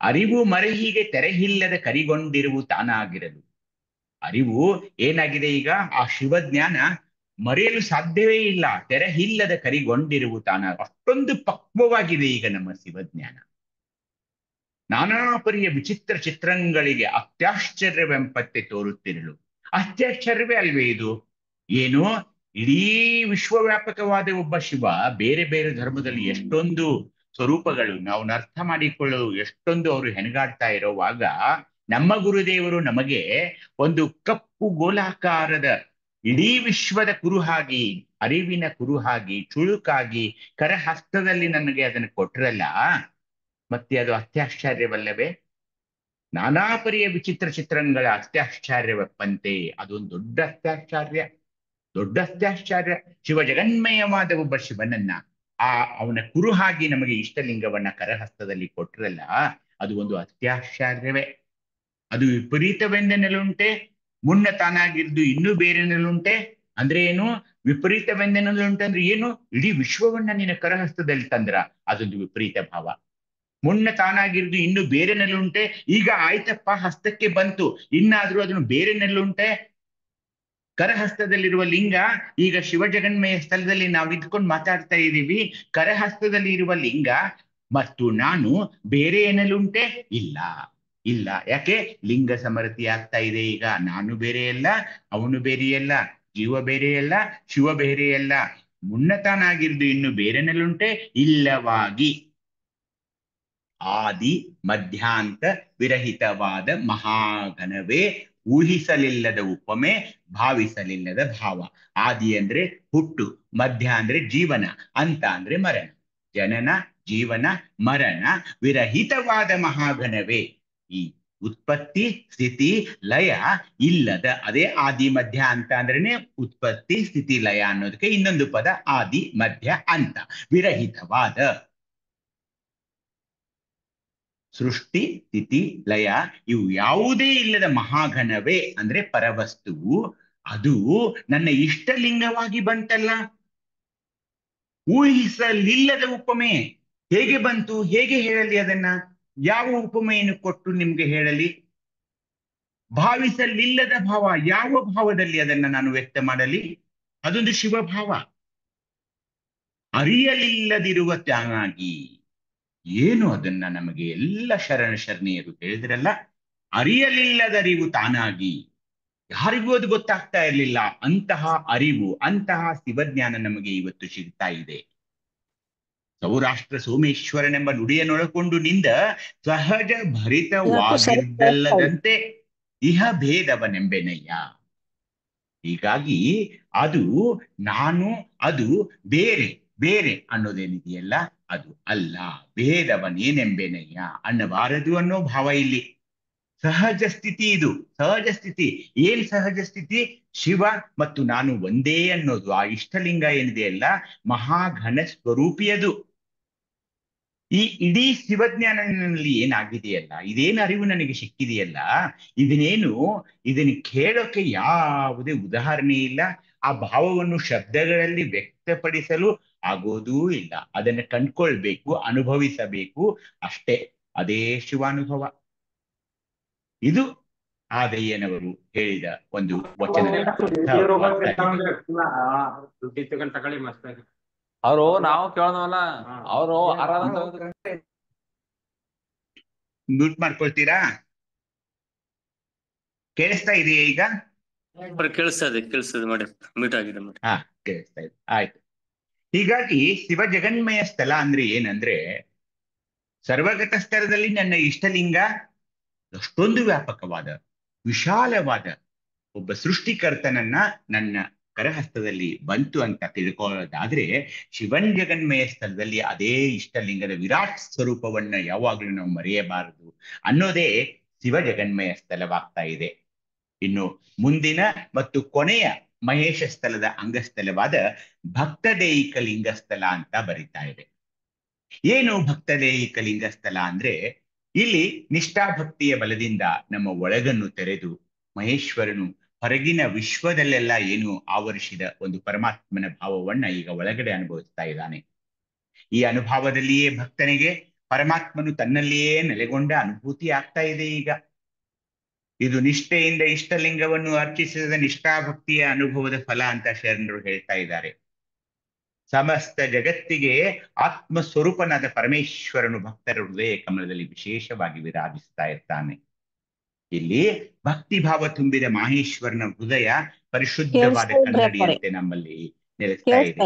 ಅರಿವು ಮರೆಹೀಗೆ ತೆರೆಹಿಲ್ಲದ ಕರಿಗೊಂಡಿರುವು ತಾನಾಗಿರಲು. ಅರಿವು ಏನಾಗಿದೆ ಈಗ? ಆ ಶಿವಜ್ಞಾನ ಮರೆಯಲು ಸಾಧ್ಯವೇ ಇಲ್ಲ. ತೆರೆಹಿಲ್ಲದ ಕರಿಗೊಂಡಿರುವು ತಾನ. ಅಷ್ಟೊಂದು ಪಕ್ವವಾಗಿದೆ ಈಗ ನಮ್ಮ ಶಿವಜ್ಞಾನ. ನಾನಾ ಪರಿಯ ವಿಚಿತ್ರ ಚಿತ್ರಂಗಳಿಗೆ ಅತ್ಯಾಶ್ಚರ್ಯವೆಂಪತ್ತೆ ತೋರುತ್ತಿರಲು. ಅತ್ಯಾಶ್ಚರ್ಯವೇ ಅಲ್ವೇ ಇದು? ಏನೋ ಇಡೀ ವಿಶ್ವವ್ಯಾಪಕವಾದ ಒಬ್ಬ ಶಿವ ಬೇರೆ ಬೇರೆ ಧರ್ಮದಲ್ಲಿ ಎಷ್ಟೊಂದು ಸ್ವರೂಪಗಳು ನಾವು ಅರ್ಥ ಮಾಡಿಕೊಳ್ಳಲು ಎಷ್ಟೊಂದು ಅವರು ಹೆಣಗಾಡ್ತಾ ಇರೋವಾಗ, ನಮ್ಮ ಗುರುದೇವರು ನಮಗೆ ಒಂದು ಕಪ್ಪು ಗೋಲಾಕಾರದ ಇಡೀ ವಿಶ್ವದ ಕುರುಹಾಗಿ, ಅರಿವಿನ ಕುರುಹಾಗಿ, ಚುಳುಕಾಗಿ ಕರಹಸ್ತದಲ್ಲಿ ನನಗೆ ಅದನ್ನು ಕೊಟ್ರಲ್ಲ, ಮತ್ತೆ ಅದು ಅತ್ಯಾಶ್ಚರ್ಯವಲ್ಲವೇ? ನಾನಾ ಪರಿಯ ವಿಚಿತ್ರ ಚಿತ್ರಂಗಳ ಅತ್ಯಾಶ್ಚರ್ಯವೆಪ್ಪಂತೆ. ಅದೊಂದು ದೊಡ್ಡ ಅತ್ಯಾಶ್ಚರ್ಯ. ದೊಡ್ಡ ಅತ್ಯಾಶ್ಚರ್ಯ. ಶಿವ ಜಗನ್ಮಯವಾದ ಒಬ್ಬ ಶಿವನನ್ನ ಅವನ ಕುರುಹಾಗಿ ನಮಗೆ ಇಷ್ಟಲಿಂಗವನ್ನ ಕರಹಸ್ತದಲ್ಲಿ ಕೊಟ್ರಲ್ಲ, ಅದು ಒಂದು ಅತ್ಯಾಶ್ಚರ್ಯವೇ. ಅದು ವಿಪರೀತವೆಂದೆನಲ್ಲುಂಟೆ, ಮುನ್ನ ತಾನಾಗಿರ್ದು ಇನ್ನೂ ಬೇರೆನಲ್ಲುಂಟೆ. ಅಂದ್ರೆ ಏನು? ವಿಪರೀತವೆಂದೆನಲ್ಲುಂಟೆ ಅಂದ್ರೆ ಏನು? ಇಡೀ ವಿಶ್ವವನ್ನ ನಿನ್ನ ಕರಹಸ್ತದಲ್ಲಿ ತಂದ್ರ ಅದೊಂದು ವಿಪರೀತ ಭಾವ. ಮುನ್ನ ತಾನಾಗಿರ್ದು ಇನ್ನು ಬೇರೆನಲ್ಲುಂಟೆ, ಈಗ ಆಯ್ತಪ್ಪ ಹಸ್ತಕ್ಕೆ ಬಂತು, ಇನ್ನಾದ್ರೂ ಅದನ್ನು ಬೇರೆನಲ್ಲುಂಟೆ. ಕರಹಸ್ತದಲ್ಲಿರುವ ಲಿಂಗ ಈಗ ಶಿವ ಜಗನ್ಮಯ ಸ್ಥಳದಲ್ಲಿ ನಾವು ಇದ್ಕೊಂಡು ಮಾತಾಡ್ತಾ ಇದ್ದೀವಿ. ಕರಹಸ್ತದಲ್ಲಿ ಇರುವ ಲಿಂಗ ಮತ್ತು ನಾನು ಬೇರೆ ಏನಲ್ಲುಂಟೆ? ಇಲ್ಲ ಇಲ್ಲ. ಯಾಕೆ? ಲಿಂಗ ಸಮರತಿ ಆಗ್ತಾ ಇದೆ ಈಗ. ನಾನು ಬೇರೆಯಲ್ಲ, ಅವನು ಬೇರೆಯಲ್ಲ, ಜೀವ ಬೇರೆಯಲ್ಲ, ಶಿವ ಬೇರೆಯಲ್ಲ. ಮುನ್ನತಾನಾಗಿರ್ದು ಇನ್ನು ಬೇರೆನಲ್ಲುಂಟೆ? ಇಲ್ಲವಾಗಿ ಆದಿ ಮಧ್ಯಾಂತ ವಿರಹಿತವಾದ ಮಹಾಘನವೇ, ಊಹಿಸಲಿಲ್ಲದ ಉಪಮೆ, ಭಾವಿಸಲಿಲ್ಲದ ಭಾವ. ಆದಿ ಅಂದ್ರೆ ಹುಟ್ಟು, ಮಧ್ಯ ಅಂದ್ರೆ ಜೀವನ, ಅಂತ ಅಂದ್ರೆ ಮರಣ. ಜನನ, ಜೀವನ, ಮರಣ ವಿರಹಿತವಾದ ಮಹಾಘನವೇ. ಈ ಉತ್ಪತ್ತಿ ಸ್ಥಿತಿ ಲಯ ಇಲ್ಲದ, ಅದೇ ಆದಿ ಮಧ್ಯ ಅಂತ ಅಂದ್ರೇನೆ ಉತ್ಪತ್ತಿ ಸ್ಥಿತಿ ಲಯ ಅನ್ನೋದಕ್ಕೆ ಇನ್ನೊಂದು ಪದ ಆದಿ ಮಧ್ಯ ಅಂತ. ವಿರಹಿತವಾದ ಸೃಷ್ಟಿ ಸ್ಥಿತಿ ಲಯ ಇವು ಯಾವುದೇ ಇಲ್ಲದ ಮಹಾಘನವೇ ಅಂದ್ರೆ ಪರವಸ್ತುವು, ಅದು ನನ್ನ ಇಷ್ಟಲಿಂಗವಾಗಿ ಬಂತಲ್ಲ. ಊಹಿಸಲಿಲ್ಲದ ಉಪಮೆ ಹೇಗೆ ಬಂತು? ಹೇಗೆ ಹೇಳಲಿ ಅದನ್ನ? ಯಾವ ಉಪಮೆಯನ್ನು ಕೊಟ್ಟು ನಿಮ್ಗೆ ಹೇಳಲಿ? ಭಾವಿಸಲಿಲ್ಲದ ಭಾವ, ಯಾವ ಭಾವದಲ್ಲಿ ಅದನ್ನ ನಾನು ವ್ಯಕ್ತ ಮಾಡಲಿ? ಅದೊಂದು ಶಿವಭಾವ. ಅರಿಯಲಿಲ್ಲದಿರುವ ತಾನಾಗಿ, ಏನು ಅದನ್ನ ನಮಗೆ ಎಲ್ಲ ಶರಣೀಯರು ಹೇಳಿದ್ರಲ್ಲ, ಅರಿಯಲಿಲ್ಲದರಿವು ತಾನಾಗಿ. ಯಾರಿಗೂ ಅದು ಗೊತ್ತಾಗ್ತಾ ಇರಲಿಲ್ಲ. ಅಂತಹ ಅರಿವು, ಅಂತಹ ಶಿವಜ್ಞಾನ ನಮಗೆ ಇವತ್ತು ಸಿಗ್ತಾ ಇದೆ. ಸೌರಾಷ್ಟ್ರ ಸೋಮೇಶ್ವರನೆಂಬ ನುಡಿಯನ್ನೊಳಕೊಂಡು ನಿಂದ ಸಹಜ ಭರಿತವಾಗಿದ್ದಲ್ಲದಂತೆ ಇಹ ಭೇದವನೆಂಬೆನಯ್ಯ. ಹೀಗಾಗಿ ಅದು ನಾನು, ಅದು ಬೇರೆ ಬೇರೆ ಅನ್ನೋದೇನಿದೆಯಲ್ಲ ಅದು ಅಲ್ಲ. ಭೇದವನೇನೆಂಬೆನಯ್ಯ ಅನ್ನಬಾರದು ಅನ್ನೋ ಭಾವ ಇಲ್ಲಿ. ಸಹಜ ಸ್ಥಿತಿ ಇದು, ಸಹಜ ಸ್ಥಿತಿ. ಏನ್ ಸಹಜ ಸ್ಥಿತಿ? ಶಿವ ಮತ್ತು ನಾನು ಒಂದೇ ಅನ್ನೋದು. ಆ ಇಷ್ಟಲಿಂಗ ಏನಿದೆಯಲ್ಲ ಮಹಾಘನ ಸ್ವರೂಪಿಯದು. ಈ ಇಡೀ ಶಿವಜ್ಞಾನನಲ್ಲಿ ಏನಾಗಿದೆಯಲ್ಲ, ಇದೇನು ಅರಿವು ನನಗೆ ಸಿಕ್ಕಿದೆಯಲ್ಲ, ಇದನ್ನು ಕೇಳೋಕೆ ಯಾವುದೇ ಉದಾಹರಣೆ ಇಲ್ಲ. ಆ ಭಾವವನ್ನು ಶಬ್ದಗಳಲ್ಲಿ ವ್ಯಕ್ತಪಡಿಸಲು ಆಗೋದೂ ಇಲ್ಲ. ಅದನ್ನು ಕಂಡ್ಕೊಳ್ಬೇಕು, ಅನುಭವಿಸಬೇಕು ಅಷ್ಟೇ. ಅದೇ ಶಿವಾನುಭವ. ಇದು ಆದಯ್ಯನವರು ಹೇಳಿದ ಒಂದು ವಚನದ ಅವರು ನಾವು ಕೇಳೋದಲ್ಲ, ಅವರು ಮ್ಯೂಟ್ ಮಾಡ್ಕೊಳ್ತೀರಾ? ಕೇಳಿಸ್ತಾ ಇದೆಯಾ ಈಗ? ಕೇಳಿಸ್ತದೆ ಮಾಡಿ, ಮ್ಯೂಟ್ ಆಗಿದೆ ಮಾಡಿ. ಹಾ, ಕೇಳಿಸ್ತಾ ಇದೆ. ಆಯ್ತು. ಹೀಗಾಗಿ ಶಿವ ಜಗನ್ಮಯ ಸ್ಥಳ ಅಂದ್ರೆ ಏನಂದ್ರೆ, ಸರ್ವಗತ ಸ್ತರದಲ್ಲಿ ನನ್ನ ಇಷ್ಟಲಿಂಗ ಅಷ್ಟೊಂದು ವ್ಯಾಪಕವಾದ ವಿಶಾಲವಾದ ಒಬ್ಬ ಸೃಷ್ಟಿಕರ್ತನನ್ನ ನನ್ನ ಕರಹಸ್ತದಲ್ಲಿ ಬಂತು ಅಂತ ತಿಳ್ಕೊಳ್ಳೋದಾದ್ರೆ, ಶಿವನ್ ಜಗನ್ಮಯ ಸ್ಥಳದಲ್ಲಿ ಅದೇ ಇಷ್ಟಲಿಂಗದ ವಿರಾಟ್ ಸ್ವರೂಪವನ್ನ ಯಾವಾಗ್ಲೂ ನಾವು ಮರೆಯಬಾರದು ಅನ್ನೋದೇ ಶಿವ ಜಗನ್ಮಯ ಸ್ಥಳವಾಗ್ತಾ ಇದೆ. ಇನ್ನು ಮುಂದಿನ ಮತ್ತು ಕೊನೆಯ ಮಹೇಶ ಸ್ಥಳದ ಅಂಗಸ್ಥಳವಾದ ಭಕ್ತದೇಯಿಕ ಲಿಂಗಸ್ಥಳ ಅಂತ ಬರಿತಾ ಇದೆ. ಏನು ಭಕ್ತದೇಯಿಕ ಲಿಂಗಸ್ಥಳ ಅಂದ್ರೆ, ಇಲ್ಲಿ ನಿಷ್ಠಾಭಕ್ತಿಯ ಬಲದಿಂದ ನಮ್ಮ ಒಳಗನ್ನು ತೆರೆದು ಮಹೇಶ್ವರನು ಹೊರಗಿನ ವಿಶ್ವದಲ್ಲೆಲ್ಲ ಏನು ಆವರಿಸಿದ ಒಂದು ಪರಮಾತ್ಮನ ಭಾವವನ್ನ ಈಗ ಒಳಗಡೆ ಅನುಭವಿಸ್ತಾ ಇದ್ದಾನೆ. ಈ ಅನುಭವದಲ್ಲಿಯೇ ಭಕ್ತನಿಗೆ ಪರಮಾತ್ಮನು ತನ್ನಲ್ಲಿಯೇ ನೆಲೆಗೊಂಡ ಅನುಭೂತಿ ಆಗ್ತಾ ಇದೆ ಈಗ. ಇದು ನಿಷ್ಠೆಯಿಂದ ಇಷ್ಟಲಿಂಗವನ್ನು ಅರ್ಚಿಸಿದ ನಿಷ್ಠಾಭಕ್ತಿಯ ಅನುಭವದ ಫಲ ಅಂತ ಶರಣರು ಹೇಳ್ತಾ ಇದ್ದಾರೆ. ಸಮಸ್ತ ಜಗತ್ತಿಗೆ ಆತ್ಮ ಸ್ವರೂಪನಾದ ಪರಮೇಶ್ವರನು ಭಕ್ತರ ಹೃದಯ ಕಮಲದಲ್ಲಿ ವಿಶೇಷವಾಗಿ ವಿರಾಜಿಸ್ತಾ ಇರ್ತಾನೆ. ಇಲ್ಲಿ ಭಕ್ತಿ ಭಾವ ತುಂಬಿದ ಮಹೇಶ್ವರನ ಹೃದಯ ಪರಿಶುದ್ಧವಾದ ಕನ್ನಡಿಯಂತೆ ನಮ್ಮಲ್ಲಿ ನೆಲೆಸ್ತಾ ಇದೆ.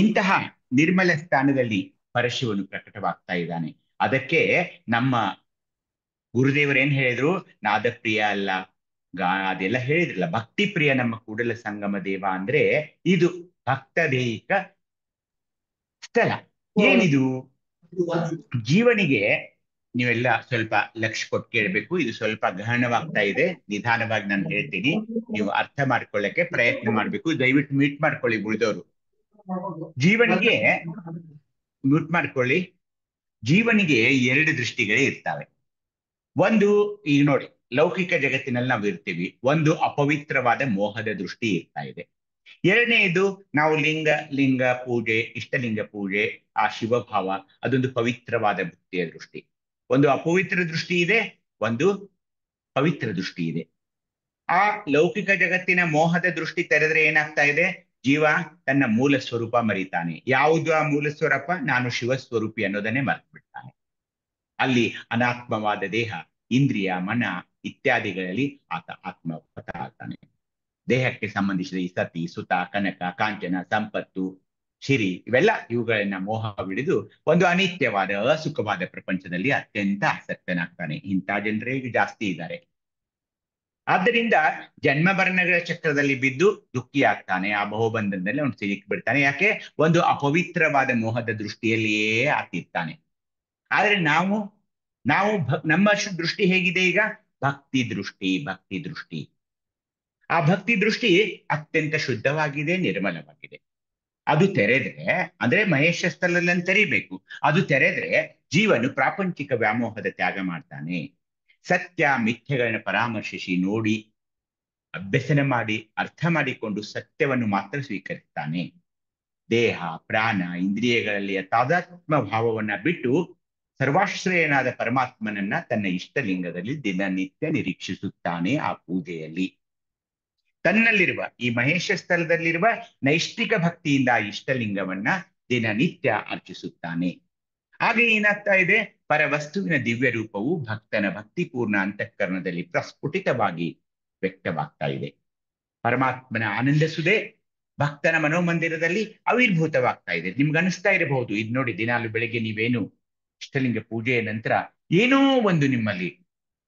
ಇಂತಹ ನಿರ್ಮಲ ಸ್ಥಾನದಲ್ಲಿ ಪರಶಿವನು ಪ್ರಕಟವಾಗ್ತಾ ಇದ್ದಾನೆ. ಅದಕ್ಕೆ ನಮ್ಮ ಗುರುದೇವರು ಏನ್ ಹೇಳಿದ್ರು? ನಾದಪ್ರಿಯ ಅಲ್ಲ, ಅದೆಲ್ಲ ಹೇಳಿದ್ರಲ್ಲ, ಭಕ್ತಿ ಪ್ರಿಯ ನಮ್ಮ ಕೂಡಲ ಸಂಗಮ ದೇವ ಅಂದ್ರೆ ಇದು ಭಕ್ತದೇಹಿಕ ಸ್ಥಳ. ಏನಿದು? ಜೀವನಿಗೆ ನೀವೆಲ್ಲ ಸ್ವಲ್ಪ ಲಕ್ಷ್ಯ ಕೊಟ್ಟು ಕೇಳಬೇಕು. ಇದು ಸ್ವಲ್ಪ ಗಹನವಾಗ್ತಾ ಇದೆ, ನಿಧಾನವಾಗಿ ನಾನು ಹೇಳ್ತೀನಿ, ನೀವು ಅರ್ಥ ಮಾಡ್ಕೊಳ್ಳಕ್ಕೆ ಪ್ರಯತ್ನ ಮಾಡ್ಬೇಕು. ದಯವಿಟ್ಟು ಮ್ಯೂಟ್ ಮಾಡ್ಕೊಳ್ಳಿ ಉಳಿದವರು. ಜೀವನಿಗೆ ಮ್ಯೂಟ್ ಮಾಡ್ಕೊಳ್ಳಿ. ಜೀವನಿಗೆ 2 ದೃಷ್ಟಿಗಳೇ ಇರ್ತವೆ. ಒಂದು, ಈಗ ನೋಡಿ, ಲೌಕಿಕ ಜಗತ್ತಿನಲ್ಲಿ ನಾವು ಇರ್ತೀವಿ, ಒಂದು ಅಪವಿತ್ರವಾದ ಮೋಹದ ದೃಷ್ಟಿ ಇರ್ತಾ ಇದೆ. ಎರಡನೆಯದು ನಾವು ಲಿಂಗ ಪೂಜೆ, ಇಷ್ಟಲಿಂಗ ಪೂಜೆ, ಆ ಶಿವಭಾವ, ಅದೊಂದು ಪವಿತ್ರವಾದ ಭಕ್ತಿಯ ದೃಷ್ಟಿ. ಒಂದು ಅಪವಿತ್ರ ದೃಷ್ಟಿ ಇದೆ, ಒಂದು ಪವಿತ್ರ ದೃಷ್ಟಿ ಇದೆ. ಆ ಲೌಕಿಕ ಜಗತ್ತಿನ ಮೋಹದ ದೃಷ್ಟಿ ತೆರೆದ್ರೆ ಏನಾಗ್ತಾ ಇದೆ? ಜೀವ ತನ್ನ ಮೂಲ ಸ್ವರೂಪ ಮರಿತಾನೆ. ಯಾವುದು ಆ ಮೂಲ ಸ್ವರೂಪ? ನಾನು ಶಿವಸ್ವರೂಪಿ ಅನ್ನೋದನ್ನೇ ಮರೆತು ಬಿಡ್ತಾನೆ. ಅಲ್ಲಿ ಅನಾತ್ಮವಾದ ದೇಹ, ಇಂದ್ರಿಯ, ಮನ ಇತ್ಯಾದಿಗಳಲ್ಲಿ ಆತ ಆತ್ಮಪತ ಆಗ್ತಾನೆ. ದೇಹಕ್ಕೆ ಸಂಬಂಧಿಸಿದ ಈ ಸತಿ, ಸುತ, ಕನಕ, ಕಾಂಚನ, ಸಂಪತ್ತು, ಶಿರಿ, ಇವುಗಳನ್ನ ಮೋಹ ಬಿಡಿದು ಒಂದು ಅನಿತ್ಯವಾದ ಅಸುಖವಾದ ಪ್ರಪಂಚದಲ್ಲಿ ಅತ್ಯಂತ ಆಸಕ್ತನಾಗ್ತಾನೆ. ಇಂಥ ಜನರೇ ಜಾಸ್ತಿ ಇದ್ದಾರೆ. ಆದ್ದರಿಂದ ಜನ್ಮಭರಣಗಳ ಚಕ್ರದಲ್ಲಿ ಬಿದ್ದು ದುಃಖಿ ಆಗ್ತಾನೆ. ಆ ಬಹುಬಂಧನದಲ್ಲಿ ಅವನು ಸಿಲುಕಿ ಬಿಡ್ತಾನೆ. ಯಾಕೆ? ಒಂದು ಅಪವಿತ್ರವಾದ ಮೋಹದ ದೃಷ್ಟಿಯಲ್ಲಿಯೇ ಆತಿರ್ತಾನೆ. ಆದ್ರೆ ನಾವು ನಮ್ಮ ದೃಷ್ಟಿ ಹೇಗಿದೆ? ಈಗ ಭಕ್ತಿ ದೃಷ್ಟಿ. ಆ ಭಕ್ತಿ ದೃಷ್ಟಿ ಅತ್ಯಂತ ಶುದ್ಧವಾಗಿದೆ, ನಿರ್ಮಲವಾಗಿದೆ. ಅದು ತೆರೆದ್ರೆ, ಅಂದ್ರೆ ಮಹೇಶ ಸ್ಥಳದಲ್ಲಿ ತೆರೀಬೇಕು. ಅದು ತೆರೆದ್ರೆ ಜೀವನು ಪ್ರಾಪಂಚಿಕ ವ್ಯಾಮೋಹದ ತ್ಯಾಗ ಮಾಡ್ತಾನೆ. ಸತ್ಯ ಮಿಥ್ಯೆಗಳನ್ನ ಪರಾಮರ್ಶಿಸಿ ನೋಡಿ, ಅಭ್ಯಸನ ಮಾಡಿ, ಅರ್ಥ ಮಾಡಿಕೊಂಡು ಸತ್ಯವನ್ನು ಮಾತ್ರ ಸ್ವೀಕರಿಸ್ತಾನೆ. ದೇಹ, ಪ್ರಾಣ, ಇಂದ್ರಿಯಗಳಲ್ಲಿ ತಾದಾತ್ಮ ಭಾವವನ್ನ ಬಿಟ್ಟು ಸರ್ವಾಶ್ರಯನಾದ ಪರಮಾತ್ಮನನ್ನ ತನ್ನ ಇಷ್ಟಲಿಂಗದಲ್ಲಿ ದಿನನಿತ್ಯ ನಿರೀಕ್ಷಿಸುತ್ತಾನೆ. ಆ ಪೂಜೆಯಲ್ಲಿ ತನ್ನಲ್ಲಿರುವ ಈ ಮಹೇಶ ಸ್ಥಳದಲ್ಲಿರುವ ನೈಷ್ಠಿಕ ಭಕ್ತಿಯಿಂದ ಆ ಇಷ್ಟಲಿಂಗವನ್ನ ದಿನನಿತ್ಯ ಅರ್ಚಿಸುತ್ತಾನೆ. ಹಾಗೆ ಏನಾಗ್ತಾ ಇದೆ? ಪರವಸ್ತುವಿನ ದಿವ್ಯ ರೂಪವು ಭಕ್ತನ ಭಕ್ತಿಪೂರ್ಣ ಅಂತಃಕರಣದಲ್ಲಿ ಪ್ರಸ್ಫುಟಿತವಾಗಿ ವ್ಯಕ್ತವಾಗ್ತಾ ಇದೆ. ಪರಮಾತ್ಮನ ಆನಂದ ಸುದೆ ಭಕ್ತನ ಮನೋಮಂದಿರದಲ್ಲಿ ಆವಿರ್ಭೂತವಾಗ್ತಾ ಇದೆ. ನಿಮ್ಗೆ ಅನಿಸ್ತಾ ಇರಬಹುದು, ಇದು ನೋಡಿ, ದಿನಾಲು ಬೆಳಗ್ಗೆ ನೀವೇನು ಇಷ್ಟಲಿಂಗ ಪೂಜೆಯ ನಂತರ ಏನೋ ಒಂದು ನಿಮ್ಮಲ್ಲಿ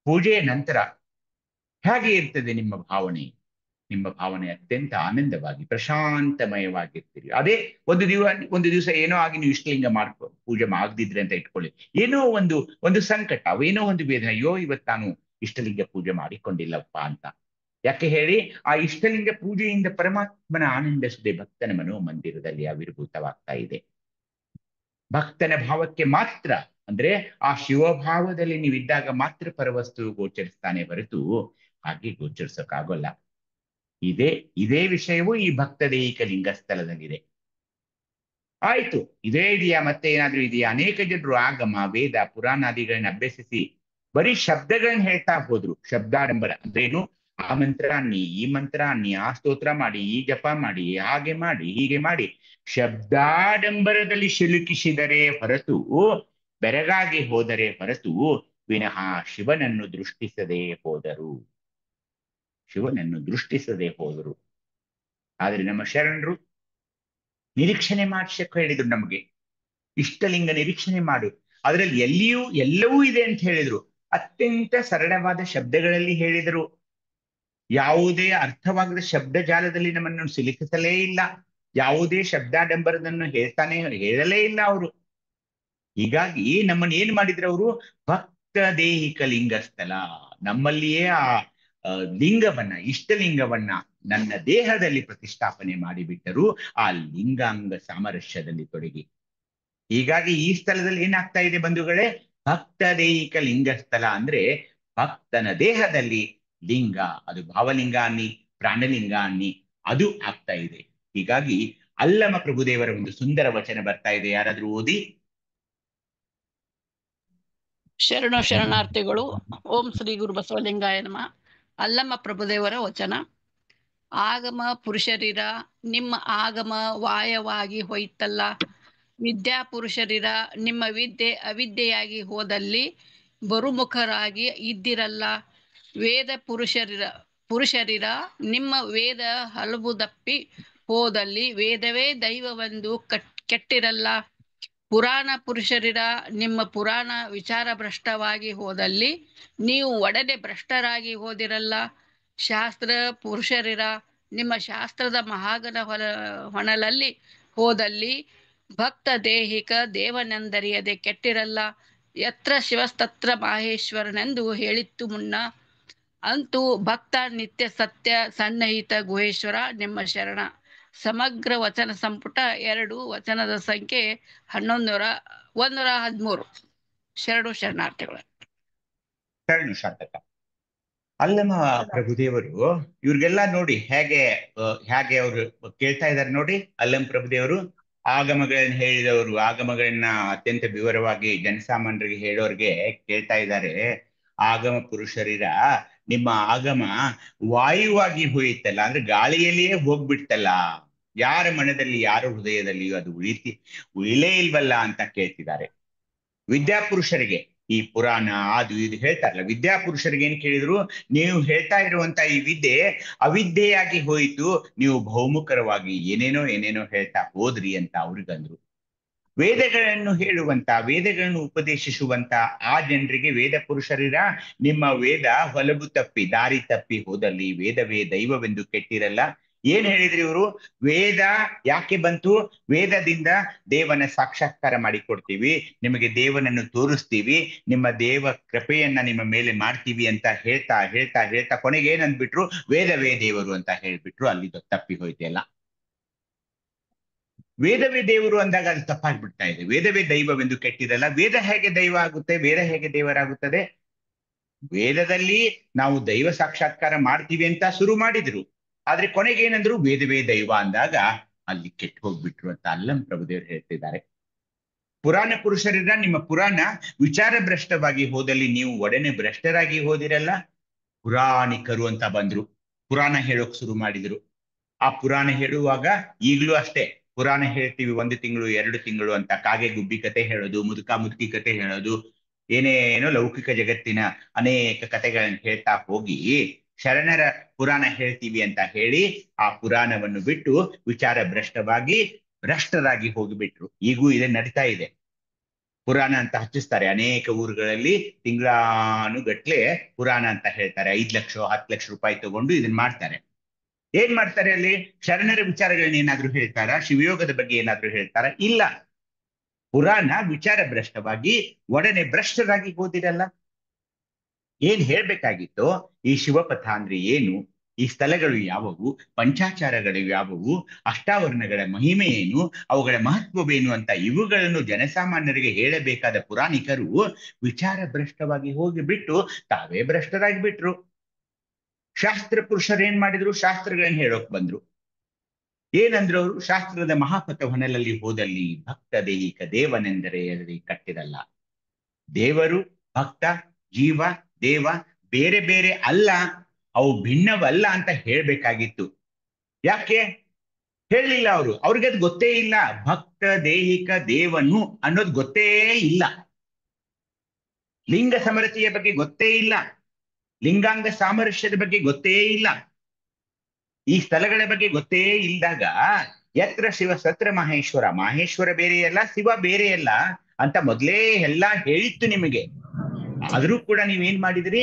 ಪೂಜೆಯ ನಂತರ ಹೇಗೆ ಇರ್ತದೆ ನಿಮ್ಮ ಭಾವನೆ ಅತ್ಯಂತ ಆನಂದವಾಗಿ ಪ್ರಶಾಂತಮಯವಾಗಿರ್ತೀರಿ. ಅದೇ ಒಂದು ದಿವಸ ಏನೋ ಆಗಿ ನೀವು ಇಷ್ಟಲಿಂಗ ಪೂಜೆ ಆಗದಿದ್ರೆ ಅಂತ ಇಟ್ಕೊಳ್ಳಿ, ಏನೋ ಒಂದು ಸಂಕಟ, ಅವೇನೋ ಒಂದು ವೇದನೆ, ಅಯ್ಯೋ ಇವತ್ತು ನಾನು ಇಷ್ಟಲಿಂಗ ಪೂಜೆ ಮಾಡಿಕೊಂಡಿಲ್ಲಪ್ಪ ಅಂತ. ಯಾಕೆ ಹೇಳಿ? ಆ ಇಷ್ಟಲಿಂಗ ಪೂಜೆಯಿಂದ ಪರಮಾತ್ಮನ ಆನಂದ ಸುದೆ ಭಕ್ತನ ಮನೋಮಂದಿರದಲ್ಲಿ ಆವಿರ್ಭೂತವಾಗ್ತಾ ಇದೆ. ಭಕ್ತನ ಭಾವಕ್ಕೆ ಮಾತ್ರ, ಅಂದ್ರೆ ಆ ಶಿವಭಾವದಲ್ಲಿ ನೀವಿದ್ದಾಗ ಮಾತ್ರ ಪರವಸ್ತು ಗೋಚರಿಸ್ತಾನೆ ಹೊರತು ಹಾಗೆ ಗೋಚರಿಸಕ್ಕಾಗೋಲ್ಲ. ಇದೇ ವಿಷಯವು ಈ ಭಕ್ತ ದೈಹಿಕ ಲಿಂಗಸ್ಥಳದಲ್ಲಿದೆ. ಆಯ್ತು, ಇದೇ ಇದೆಯಾ? ಮತ್ತೆ ಏನಾದ್ರೂ ಇದೆಯಾ? ಅನೇಕ ಜನರು ಆಗಮ, ವೇದ, ಪುರಾಣಾದಿಗಳನ್ನ ಅಭ್ಯಸಿಸಿ ಬರೀ ಶಬ್ದಗಳನ್ನ ಹೇಳ್ತಾ ಹೋದ್ರು. ಶಬ್ದಾಡಂಬರ ಅಂದ್ರೇನು? ಆ ಮಂತ್ರ ಅನ್ನಿ, ಈ ಮಂತ್ರ ಅನ್ನಿ, ಆ ಸ್ತೋತ್ರ ಮಾಡಿ, ಈ ಜಪ ಮಾಡಿ, ಹಾಗೆ ಮಾಡಿ, ಹೀಗೆ ಮಾಡಿ, ಶಬ್ದಾಡಂಬರದಲ್ಲಿ ಸಿಲುಕಿಸಿದರೆ ಹೊರತು, ಬೆರಗಾಗಿ ಹೋದರೆ ಹೊರತು ವಿನಃ ಶಿವನನ್ನು ದೃಷ್ಟಿಸದೇ ಹೋದರು. ಆದ್ರೆ ನಮ್ಮ ಶರಣರು ನಿರೀಕ್ಷಣೆ ಮಾಡ್ಸಕ್ಕೆ ಹೇಳಿದ್ರು ನಮಗೆ. ಇಷ್ಟಲಿಂಗ ನಿರೀಕ್ಷಣೆ ಮಾಡು, ಅದರಲ್ಲಿ ಎಲ್ಲವೂ ಇದೆ ಅಂತ ಹೇಳಿದ್ರು. ಅತ್ಯಂತ ಸರಳವಾದ ಶಬ್ದಗಳಲ್ಲಿ ಹೇಳಿದರು. ಯಾವುದೇ ಅರ್ಥವಾಗದ ಶಬ್ದ ಜಾಲದಲ್ಲಿ ನಮ್ಮನ್ನು ಸಿಲುಕಿಸಲೇ ಇಲ್ಲ. ಯಾವುದೇ ಶಬ್ದಾಡಂಬರದನ್ನು ಹೇಳಲೇ ಇಲ್ಲ ಅವರು. ಹೀಗಾಗಿ ನಮ್ಮನ್ನು ಏನ್ ಮಾಡಿದ್ರು ಅವರು? ಭಕ್ತ ದೈಹಿಕ ಲಿಂಗಸ್ಥಳ, ನಮ್ಮಲ್ಲಿಯೇ ಆ ಲಿಂಗವನ್ನ, ಇಷ್ಟಲಿಂಗವನ್ನ ನನ್ನ ದೇಹದಲ್ಲಿ ಪ್ರತಿಷ್ಠಾಪನೆ ಮಾಡಿಬಿಟ್ಟರು. ಆ ಲಿಂಗಾಂಗ ಸಾಮರಸ್ಯದಲ್ಲಿ ತೊಡಗಿ. ಹೀಗಾಗಿ ಈ ಸ್ಥಳದಲ್ಲಿ ಏನಾಗ್ತಾ ಇದೆ ಬಂಧುಗಳೇ? ಭಕ್ತ ದೈಹಿಕ ಲಿಂಗಸ್ಥಳ ಅಂದ್ರೆ ಭಕ್ತನ ದೇಹದಲ್ಲಿ ಲಿಂಗ, ಅದು ಭಾವಲಿಂಗ ಅನ್ನಿ, ಪ್ರಾಣಲಿಂಗ ಅನ್ನಿ, ಅದು ಆಗ್ತಾ ಇದೆ. ಹೀಗಾಗಿ ಅಲ್ಲಮ ಪ್ರಭುದೇವರ ಒಂದು ಸುಂದರ ವಚನ ಬರ್ತಾ ಇದೆ, ಯಾರಾದ್ರೂ ಓದಿ. ಶರಣಾರ್ಥಿಗಳು. ಓಂ ಶ್ರೀ ಗುರು ಬಸವಲಿಂಗಾಯ ನಮಃ. ಅಲ್ಲಮ ಪ್ರಭುದೇವರ ವಚನ. ಆಗಮ ಪುರುಷರಿರ ನಿಮ್ಮ ಆಗಮ ವಾಯವಾಗಿ ಹೋಯ್ತಲ್ಲ, ವಿದ್ಯಾ ಪುರುಷರಿರ ನಿಮ್ಮ ವಿದ್ಯೆ ಅವಿದ್ಯೆಯಾಗಿ ಹೋದಲ್ಲಿ ಬರುಮುಖರಾಗಿ ಇದ್ದಿರಲ್ಲ. ವೇದ ಪುರುಷರಿರ ನಿಮ್ಮ ವೇದ ಹಲಬುದಪ್ಪಿ ಹೋದಲ್ಲಿ ವೇದವೇ ದೈವವೆಂದು ಕೆಟ್ಟಿರಲ್ಲ. ಪುರಾಣ ಪುರುಷರಿರ ನಿಮ್ಮ ಪುರಾಣ ವಿಚಾರ ಭ್ರಷ್ಟವಾಗಿ ಹೋದಲ್ಲಿ ನೀವು ಒಡನೆ ಭ್ರಷ್ಟರಾಗಿ ಹೋದಿರಲ್ಲ. ಶಾಸ್ತ್ರ ಪುರುಷರಿರ ನಿಮ್ಮ ಶಾಸ್ತ್ರದ ಮಹಾಗನ ಹೊನಲಲ್ಲಿ ಹೋದಲ್ಲಿ ಭಕ್ತ ದೇಹಿಕ ದೇವನೆಂದರಿಯದೆ ಕೆಟ್ಟಿರಲ್ಲ. ಯತ್ರ ಶಿವಸ್ತತ್ರ ಮಾಹೇಶ್ವರನೆಂದು ಹೇಳಿತ್ತು ಮುನ್ನ. ಅಂತೂ ಭಕ್ತ ನಿತ್ಯ ಸತ್ಯ ಸನ್ನಿಹಿತ ಗುಹೇಶ್ವರ ನಿಮ್ಮ ಶರಣ. ಸಮಗ್ರ ವಚನ ಸಂಪುಟ 2 ವಚನದ ಸಂಖ್ಯೆ 113. ಶರಣು ಶರಣಾರ್ಥಿಗಳು. ಶರಣು ಶಾತಕ. ಅಲ್ಲಮ್ಮ ಪ್ರಭುದೇವರು ಇವ್ರಿಗೆಲ್ಲ ನೋಡಿ ಹೇಗೆ ಅವರು ಕೇಳ್ತಾ ಇದ್ದಾರೆ ನೋಡಿ. ಅಲ್ಲಮ್ಮ ಪ್ರಭುದೇವರು ಆಗಮಗಳನ್ನ ಹೇಳಿದವರು, ಆಗಮಗಳನ್ನ ಅತ್ಯಂತ ವಿವರವಾಗಿ ಜನಸಾಮಾನ್ಯರಿಗೆ ಹೇಳೋರ್ಗೆ ಕೇಳ್ತಾ ಇದ್ದಾರೆ. ಆಗಮ ಪುರುಷರಿರ ನಿಮ್ಮ ಆಗಮ ವಾಯುವಾಗಿ ಹೋಯಿತಲ್ಲ, ಅಂದ್ರೆ ಗಾಳಿಯಲ್ಲಿಯೇ ಹೋಗ್ಬಿಡ್ತಲ್ಲ, ಯಾರ ಮನದಲ್ಲಿ ಯಾರ ಹೃದಯದಲ್ಲಿಯೂ ಅದು ಉಳಿಲೇ ಇಲ್ವಲ್ಲ ಅಂತ ಕೇಳ್ತಿದ್ದಾರೆ. ವಿದ್ಯಾಪುರುಷರಿಗೆ ಈ ಪುರಾಣ ಅದು ಇದು ಹೇಳ್ತಾರಲ್ಲ, ವಿದ್ಯಾಪುರುಷರಿಗೆ ಏನ್ ಕೇಳಿದ್ರು, ನೀವು ಹೇಳ್ತಾ ಇರುವಂತ ಈ ವಿದ್ಯೆ ಅವಿದ್ಯೆಯಾಗಿ ಹೋಯಿತು, ನೀವು ಬಹುಮುಖರವಾಗಿ ಏನೇನೋ ಹೇಳ್ತಾ ಹೋದ್ರಿ ಅಂತ ಅವ್ರಿಗಂದ್ರು. ವೇದಗಳನ್ನು ಹೇಳುವಂತ, ವೇದಗಳನ್ನು ಉಪದೇಶಿಸುವಂತ ಆ ಜನರಿಗೆ ವೇದ ಪುರುಷರಿರ ನಿಮ್ಮ ವೇದ ಹೊಲಬು ತಪ್ಪಿ ದಾರಿ ತಪ್ಪಿ ಹೋದಲ್ಲಿ ವೇದವೇ ದೈವವೆಂದು ಕೆಟ್ಟಿರಲ್ಲ. ಏನ್ ಹೇಳಿದ್ರಿ ಇವರು? ವೇದ ಯಾಕೆ ಬಂತು? ವೇದದಿಂದ ದೇವನ ಸಾಕ್ಷಾತ್ಕಾರ ಮಾಡಿಕೊಡ್ತೀವಿ, ನಿಮಗೆ ದೇವನನ್ನು ತೋರಿಸ್ತೀವಿ, ನಿಮ್ಮ ದೇವ ಕೃಪೆಯನ್ನ ನಿಮ್ಮ ಮೇಲೆ ಮಾಡ್ತೀವಿ ಅಂತ ಹೇಳ್ತಾ ಹೇಳ್ತಾ ಹೇಳ್ತಾ ಕೊನೆಗೆ ಏನಂದ್ಬಿಟ್ರು? ವೇದವೇ ದೇವರು ಅಂತ ಹೇಳ್ಬಿಟ್ರು. ಅಲ್ಲಿ ತಪ್ಪಿ ಹೋಯ್ತೆಲ್ಲ. ವೇದವೇ ದೇವರು ಅಂದಾಗ ಅದು ತಪ್ಪಾಗ್ಬಿಡ್ತಾ ಇದೆ. ವೇದವೇ ದೈವವೆಂದು ಕೆಟ್ಟಿರಲ್ಲ. ವೇದ ಹೇಗೆ ದೈವ ಆಗುತ್ತೆ? ವೇದ ಹೇಗೆ ದೇವರಾಗುತ್ತದೆ? ವೇದದಲ್ಲಿ ನಾವು ದೈವ ಸಾಕ್ಷಾತ್ಕಾರ ಮಾಡ್ತೀವಿ ಅಂತ ಶುರು ಮಾಡಿದ್ರು, ಆದ್ರೆ ಕೊನೆಗೆ ಏನಂದ್ರು? ವೇದವೇ ದೈವ ಅಂದಾಗ ಅಲ್ಲಿ ಕೆಟ್ಟು ಹೋಗ್ಬಿಟ್ರು ಅಂತ ಅಲ್ಲಂ ಪ್ರಭುದೇವರು ಹೇಳ್ತಿದ್ದಾರೆ. ಪುರಾಣ ಪುರುಷರಿರ ನಿಮ್ಮ ಪುರಾಣ ವಿಚಾರ ಭ್ರಷ್ಟವಾಗಿ ಹೋದಲ್ಲಿ ನೀವು ಒಡನೆ ಭ್ರಷ್ಟರಾಗಿ ಹೋದಿರಲ್ಲ. ಪುರಾಣಿಕರು ಅಂತ ಬಂದ್ರು, ಪುರಾಣ ಹೇಳೋಕ್ ಶುರು ಮಾಡಿದ್ರು. ಆ ಪುರಾಣ ಹೇಳುವಾಗ ಈಗಲೂ ಅಷ್ಟೇ ಪುರಾಣ ಹೇಳ್ತೀವಿ 1 ತಿಂಗಳು 2 ತಿಂಗಳು ಅಂತ. ಕಾಗೆ ಗುಬ್ಬಿ ಕತೆ ಹೇಳೋದು, ಮುದುಕ ಮುದುಕಿ ಕತೆ ಹೇಳೋದು, ಏನೇನೋ ಲೌಕಿಕ ಜಗತ್ತಿನ ಅನೇಕ ಕತೆಗಳನ್ನ ಹೇಳ್ತಾ ಹೋಗಿ ಶರಣರ ಪುರಾಣ ಹೇಳ್ತೀವಿ ಅಂತ ಹೇಳಿ ಆ ಪುರಾಣವನ್ನು ಬಿಟ್ಟು ವಿಚಾರ ಭ್ರಷ್ಟರಾಗಿ ಹೋಗಿಬಿಟ್ರು. ಈಗೂ ಇದೇ ನಡೀತಾ ಇದೆ. ಪುರಾಣ ಅಂತ ಹಚ್ಚಿಸ್ತಾರೆ ಅನೇಕ ಊರುಗಳಲ್ಲಿ, ತಿಂಗಳಾನುಗಟ್ಲೆ ಪುರಾಣ ಅಂತ ಹೇಳ್ತಾರೆ. 5 ಲಕ್ಷ 10 ಲಕ್ಷ ರೂಪಾಯಿ ತಗೊಂಡು ಇದನ್ನ ಮಾಡ್ತಾರೆ. ಏನ್ ಮಾಡ್ತಾರೆ ಅಲ್ಲಿ? ಶರಣರ ವಿಚಾರಗಳನ್ನ ಏನಾದ್ರೂ ಹೇಳ್ತಾರಾ? ಶಿವಯೋಗದ ಬಗ್ಗೆ ಏನಾದ್ರೂ ಹೇಳ್ತಾರಾ? ಇಲ್ಲ. ಪುರಾಣ ವಿಚಾರ ಭ್ರಷ್ಟವಾಗಿ ಒಡನೆ ಭ್ರಷ್ಟರಾಗಿ ಹೋದಿರಲ್ಲ. ಏನ್ ಹೇಳ್ಬೇಕಾಗಿತ್ತು? ಈ ಶಿವಪಥ ಅಂದ್ರೆ ಏನು, ಈ ಸ್ಥಳಗಳು ಯಾವುವು, ಪಂಚಾಚಾರಗಳು ಯಾವುವು, ಅಷ್ಟಾವರಣಗಳ ಮಹಿಮೆ ಏನು, ಅವುಗಳ ಮಹತ್ವವೇನು ಅಂತ ಇವುಗಳನ್ನು ಜನಸಾಮಾನ್ಯರಿಗೆ ಹೇಳಬೇಕಾದ ಪುರಾಣಿಕರು ವಿಚಾರ ಭ್ರಷ್ಟವಾಗಿ ಹೋಗಿ ಬಿಟ್ಟು ತಾವೇ ಭ್ರಷ್ಟರಾಗಿ ಬಿಟ್ರು. ಶಾಸ್ತ್ರ ಪುರುಷರು ಏನ್ ಮಾಡಿದ್ರು? ಶಾಸ್ತ್ರಗಳನ್ನ ಹೇಳೋಕ್ ಬಂದ್ರು. ಏನಂದ್ರು ಅವರು? ಶಾಸ್ತ್ರದ ಮಹಾಪಥ ಹೊನಲಲ್ಲಿ ಹೋದಲ್ಲಿ ಭಕ್ತ ದೇಹಿಕ ದೇವನೆಂದರೆ ಅದರಲ್ಲಿ ಕಟ್ಟಿರಲ್ಲ. ದೇವರು, ಭಕ್ತ, ಜೀವ, ದೇವ ಬೇರೆ ಬೇರೆ ಅಲ್ಲ, ಅವು ಭಿನ್ನವಲ್ಲ ಅಂತ ಹೇಳ್ಬೇಕಾಗಿತ್ತು. ಯಾಕೆ ಹೇಳಲಿಲ್ಲ ಅವರು? ಅವ್ರಿಗೆ ಅದು ಗೊತ್ತೇ ಇಲ್ಲ. ಭಕ್ತ ದೇಹಿಕ ದೇವನು ಅನ್ನೋದು ಗೊತ್ತೇ ಇಲ್ಲ. ಲಿಂಗ ಸಮರತಿಯ ಬಗ್ಗೆ ಗೊತ್ತೇ ಇಲ್ಲ. ಲಿಂಗಾಂಗ ಸಾಮರಸ್ಯದ ಬಗ್ಗೆ ಗೊತ್ತೇ ಇಲ್ಲ. ಈ ಸ್ಥಳಗಳ ಬಗ್ಗೆ ಗೊತ್ತೇ ಇಲ್ದಾಗ ಯತ್ರ ಶಿವ ಸತ್ರ ಮಹೇಶ್ವರ, ಮಹೇಶ್ವರ ಬೇರೆಯಲ್ಲ, ಶಿವ ಬೇರೆಯಲ್ಲ ಅಂತ ಮೊದಲೇ ಎಲ್ಲಾ ಹೇಳಿತ್ತು ನಿಮಗೆ. ಆದ್ರೂ ಕೂಡ ನೀವೇನ್ ಮಾಡಿದ್ರಿ?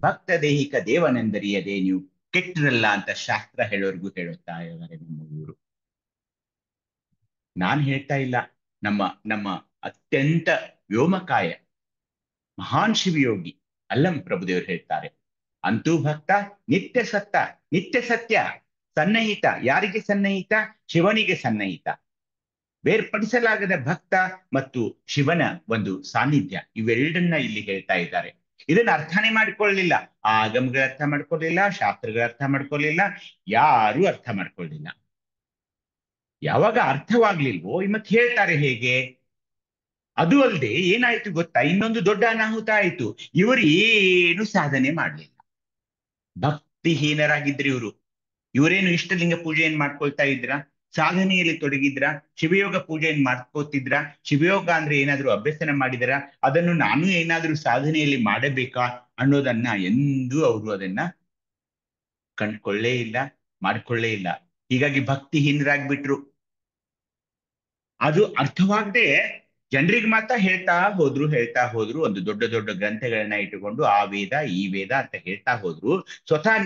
ಭಕ್ತ ದೇಹಿಕ ದೇವನೆಂದರಿಯದೆ ನೀವು ಕೆಟ್ಟಿರಲ್ಲ ಅಂತ ಶಾಸ್ತ್ರ ಹೇಳೋರ್ಗೂ ಹೇಳುತ್ತಾ ಇದ್ದಾರೆ ನಮ್ಮ ಊರು. ನಾನ್ ಹೇಳ್ತಾ ಇಲ್ಲ, ನಮ್ಮ ಅತ್ಯಂತ ವ್ಯೋಮಕಾಯ ಮಹಾನ್ ಶಿವಯೋಗಿ ಅಲ್ಲಂ ಪ್ರಭುದೇವರು ಹೇಳ್ತಾರೆ. ಅಂತೂ ಭಕ್ತ ನಿತ್ಯ ಸತ್ಯ ಸನ್ನಿಹಿತ. ಯಾರಿಗೆ ಸನ್ನಿಹಿತ? ಶಿವನಿಗೆ ಸನ್ನಿಹಿತ. ಬೇರ್ಪಡಿಸಲಾಗದ ಭಕ್ತ ಮತ್ತು ಶಿವನ ಒಂದು ಸಾನ್ನಿಧ್ಯ, ಇವೆರಡನ್ನ ಇಲ್ಲಿ ಹೇಳ್ತಾ ಇದ್ದಾರೆ. ಇದನ್ನ ಅರ್ಥನೇ ಮಾಡ್ಕೊಳ್ಳಿಲ್ಲ. ಆ ಆಗಮಗಳ ಅರ್ಥ ಮಾಡ್ಕೊಳ್ಳಿಲ್ಲ, ಶಾಸ್ತ್ರಗಳ ಅರ್ಥ ಮಾಡ್ಕೊಳ್ಳಿಲ್ಲ, ಯಾರು ಅರ್ಥ ಮಾಡ್ಕೊಳ್ಳಿಲ್ಲ. ಯಾವಾಗ ಅರ್ಥವಾಗ್ಲಿಲ್ವೋ ಮತ್ತೆ ಹೇಳ್ತಾರೆ ಹೇಗೆ? ಅದು ಅಲ್ಲದೆ ಏನಾಯ್ತು ಗೊತ್ತಾ? ಇನ್ನೊಂದು ದೊಡ್ಡ ಅನಾಹುತ ಆಯ್ತು. ಇವರು ಏನು ಸಾಧನೆ ಮಾಡ್ಲಿಲ್ಲ, ಭಕ್ತಿಹೀನರಾಗಿದ್ರಿ ಇವರು. ಇವರೇನು ಇಷ್ಟಲಿಂಗ ಪೂಜೆಯನ್ನು ಮಾಡ್ಕೊಳ್ತಾ ಇದ್ರ? ಸಾಧನೆಯಲ್ಲಿ ತೊಡಗಿದ್ರ? ಶಿವಯೋಗ ಪೂಜೆಯನ್ನು ಮಾಡ್ಕೋತಿದ್ರ? ಶಿವಯೋಗ ಅಂದ್ರೆ ಏನಾದ್ರೂ ಅಭ್ಯಸನ ಮಾಡಿದರ? ಅದನ್ನು ನಾನು ಏನಾದ್ರೂ ಸಾಧನೆಯಲ್ಲಿ ಮಾಡಬೇಕಾ ಅನ್ನೋದನ್ನ ಎಂದೂ ಅವರು ಅದನ್ನ ಕಂಡ್ಕೊಳ್ಳೇ ಇಲ್ಲ, ಮಾಡ್ಕೊಳ್ಳೇ ಇಲ್ಲ. ಹೀಗಾಗಿ ಭಕ್ತಿಹೀನರಾಗ್ಬಿಟ್ರು. ಅದು ಅರ್ಥವಾಗದೆ ಜನರಿಗೆ ಮಾತ್ರ ಹೇಳ್ತಾ ಹೋದ್ರು. ಒಂದು ದೊಡ್ಡ ದೊಡ್ಡ ಗ್ರಂಥಗಳನ್ನ ಇಟ್ಟುಕೊಂಡು ಆ ವೇದ ಈ ವೇದ ಅಂತ ಹೇಳ್ತಾ ಹೋದ್ರು. ಸ್ವತಃ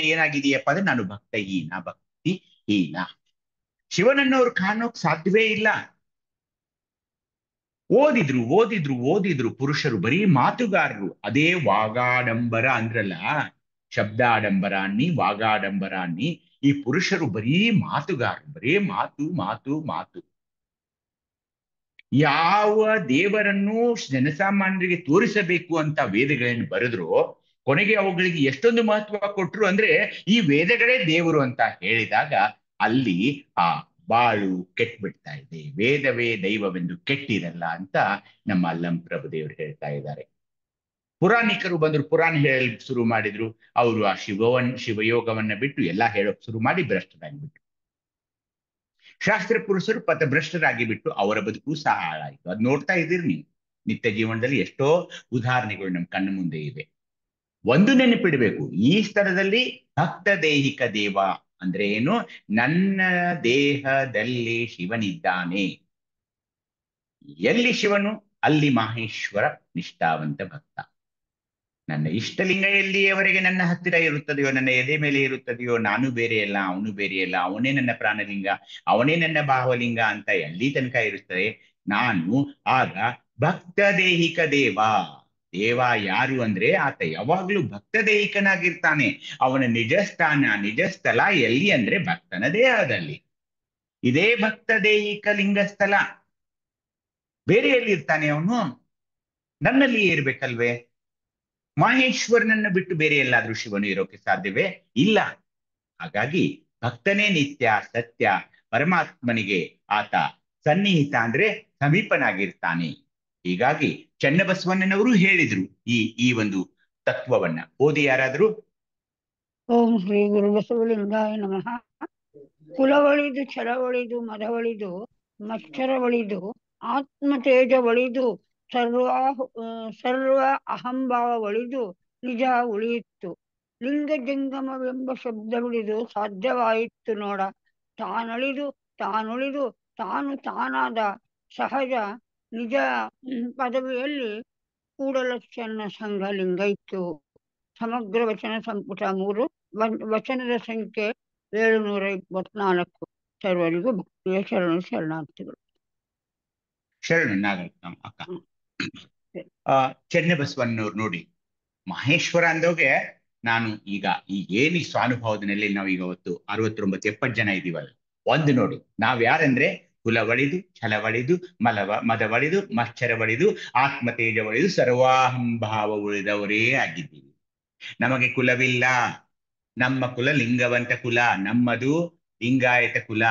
ಏನಾಗಿದೆಯಪ್ಪ ಅಂದ್ರೆ ನಾನು ಭಕ್ತಿಹೀನ. ಶಿವನನ್ನು ಅವ್ರು ಕಾಣೋಕ್ ಸಾಧ್ಯವೇ ಇಲ್ಲ. ಓದಿದ್ರು ಪುರುಷರು ಬರೀ ಮಾತುಗಾರರು. ಅದೇ ವಾಗಾಡಂಬರ ಅಂದ್ರಲ್ಲ, ಶಬ್ದಾಡಂಬರ ಅನ್ನಿ ವಾಗಾಡಂಬರ ಅನ್ನಿ, ಈ ಪುರುಷರು ಬರೀ ಮಾತುಗಾರರು, ಬರೀ ಮಾತು ಮಾತು ಮಾತು. ಯಾವ ದೇವರನ್ನು ಜನಸಾಮಾನ್ಯರಿಗೆ ತೋರಿಸಬೇಕು ಅಂತ ವೇದಗಳನ್ನು ಬರೆದ್ರು, ಕೊನೆಗೆ ಅವುಗಳಿಗೆ ಎಷ್ಟೊಂದು ಮಹತ್ವ ಕೊಟ್ರು ಅಂದ್ರೆ ಈ ವೇದಗಳೇ ದೇವರು ಅಂತ ಹೇಳಿದಾಗ ಅಲ್ಲಿ ಆ ಬಾಳು ಕೆಟ್ಬಿಡ್ತಾ ಇದೆ. ವೇದವೇ ದೈವವೆಂದು ಕೆಟ್ಟಿರಲ್ಲ ಅಂತ ನಮ್ಮ ಅಲ್ಲಂ ಪ್ರಭುದೇವರು ಹೇಳ್ತಾ ಇದ್ದಾರೆ. ಪುರಾಣಿಕರು ಬಂದ್ರು, ಪುರಾಣ ಹೇಳಿ ಶುರು ಮಾಡಿದ್ರು. ಅವರು ಆ ಶಿವಯೋಗವನ್ನ ಬಿಟ್ಟು ಎಲ್ಲಾ ಹೇಳೋಕ್ ಶುರು ಮಾಡಿ ಭ್ರಷ್ಟರಾಗಿಬಿಟ್ರು. ಶಾಸ್ತ್ರ ಪುರುಷರು ಪಥಭ್ರಷ್ಟರಾಗಿ ಬಿಟ್ಟು ಅವರ ಬದುಕು ಸಹ ಹಾಳಾಯಿತು. ಅದ್ ನೋಡ್ತಾ ಇದ್ದೀರಿ ನೀವು. ನಿತ್ಯ ಜೀವನದಲ್ಲಿ ಎಷ್ಟೋ ಉದಾಹರಣೆಗಳು ನಮ್ಮ ಕಣ್ಣ ಮುಂದೆ ಇವೆ. ಒಂದು ನೆನಪಿಡಬೇಕು, ಈ ಸ್ಥಳದಲ್ಲಿ ಭಕ್ತ ದೈಹಿಕ ದೇವ ಅಂದ್ರೆ ಏನು? ನನ್ನ ದೇಹದಲ್ಲಿ ಶಿವನಿದ್ದಾನೆ. ಎಲ್ಲಿ ಶಿವನು ಅಲ್ಲಿ ಮಹೇಶ್ವರ ನಿಷ್ಠಾವಂತ ಭಕ್ತ. ನನ್ನ ಇಷ್ಟಲಿಂಗ ಎಲ್ಲಿಯವರೆಗೆ ನನ್ನ ಹತ್ತಿರ ಇರುತ್ತದೆಯೋ, ನನ್ನ ಎದೆ ಮೇಲೆ ಇರುತ್ತದೆಯೋ, ನಾನು ಬೇರೆಯಲ್ಲ, ಅವನು ಬೇರೆಯಲ್ಲ, ಅವನೇ ನನ್ನ ಪ್ರಾಣಲಿಂಗ, ಅವನೇ ನನ್ನ ಭಾವಲಿಂಗ ಅಂತ ಎಲ್ಲಿ ತನಕ ಇರುತ್ತದೆ, ನಾನು ಆಗ ಭಕ್ತ ದೈಹಿಕ ದೇವ. ದೇವ ಯಾರು ಅಂದ್ರೆ ಆತ ಯಾವಾಗ್ಲೂ ಭಕ್ತ ದೈಹಿಕನಾಗಿರ್ತಾನೆ. ಅವನ ನಿಜ ಸ್ಥಾನ, ನಿಜ ಸ್ಥಳ ಎಲ್ಲಿ ಅಂದ್ರೆ ಭಕ್ತನ ದೇಹದಲ್ಲಿ. ಇದೇ ಭಕ್ತ ದೈಹಿಕ ಲಿಂಗ ಸ್ಥಳ. ಬೇರೆ ಎಲ್ಲಿ ಇರ್ತಾನೆ ಅವನು? ನನ್ನಲ್ಲಿ ಇರ್ಬೇಕಲ್ವೇ? ಮಹೇಶ್ವರನನ್ನು ಬಿಟ್ಟು ಬೇರೆ ಎಲ್ಲಾದ್ರೂ ಶಿವನು ಇರೋಕೆ ಸಾಧ್ಯವೇ? ಇಲ್ಲ. ಹಾಗಾಗಿ ಭಕ್ತನೇ ನಿತ್ಯ ಸತ್ಯ, ಪರಮಾತ್ಮನಿಗೆ ಆತ ಸನ್ನಿಹಿತ ಅಂದ್ರೆ ಸಮೀಪನಾಗಿರ್ತಾನೆ. ಹೀಗಾಗಿ ಚನ್ನಬಸವಣ್ಣನವರು ಹೇಳಿದ್ರು ಈ ಒಂದು ತತ್ವವನ್ನ. ಓದಿ ಯಾರಾದ್ರೂ. ಓಂ ಶ್ರೀ ಗುರು ಬಸವಲಿಂಗಾಯ ನಮಃ. ಕುಲವಳಿದು ಛಲವಳಿದು ಮದವಳಿದು ಮಚ್ಚರವಳಿದು ಆತ್ಮತೇಜ ಒಳಿದು ಸರ್ವ ಅಹಂಭಾವ ಒಳಿದು ನಿಜ ಉಳಿಯಿತು. ಲಿಂಗ ಜಂಗಮವೆಂಬ ಶಬ್ದವಿಳಿದು ಸಾಧ್ಯವಾಯಿತು ನೋಡ. ತಾನಳಿದು ತಾನುಳಿದು ತಾನು ತಾನಾದ ಸಹಜ ನಿಜ ಪದವಿಯಲ್ಲಿ ಕೂಡಲ ಚೆನ್ನ ಸಂಘ ಲಿಂಗ ಇತ್ತು. ಸಮಗ್ರ ವಚನ ಸಂಪುಟ 3, ವಚನದ ಸಂಖ್ಯೆ 724. ಸರ್ವರಿಗೂ ಭಕ್ತಿಯ ಶರಣಾರ್ಥಿಗಳು. ಶರಣ ನಾಗರತ್ನ ಅಕ್ಕ. ಚನ್ನಬಸವಣ್ಣವ್ರು ನೋಡಿ, ಮಹೇಶ್ವರ ಅಂದೋಗೆ ನಾನು ಈಗ ಏನು ಸ್ವಾನುಭವದಲ್ಲಿ ನಾವು ಈಗ 69-70 ಜನ ಇದೀವಲ್ಲ, ಒಂದು ನೋಡಿ ನಾವ್ ಯಾರಂದ್ರೆ ಕುಲವಳಿದು ಛಲವಳಿದು ಮದವಳಿದು ಮಚ್ಚರವಳಿದು ಆತ್ಮತೇಜ ಒಳಿದು ಸರ್ವಾಹಂಭಾವ ಉಳಿದವರೇ ಆಗಿದ್ದೀವಿ. ನಮಗೆ ಕುಲವಿಲ್ಲ. ನಮ್ಮ ಕುಲ ಲಿಂಗವಂತ ಕುಲ, ನಮ್ಮದು ಲಿಂಗಾಯತ ಕುಲ.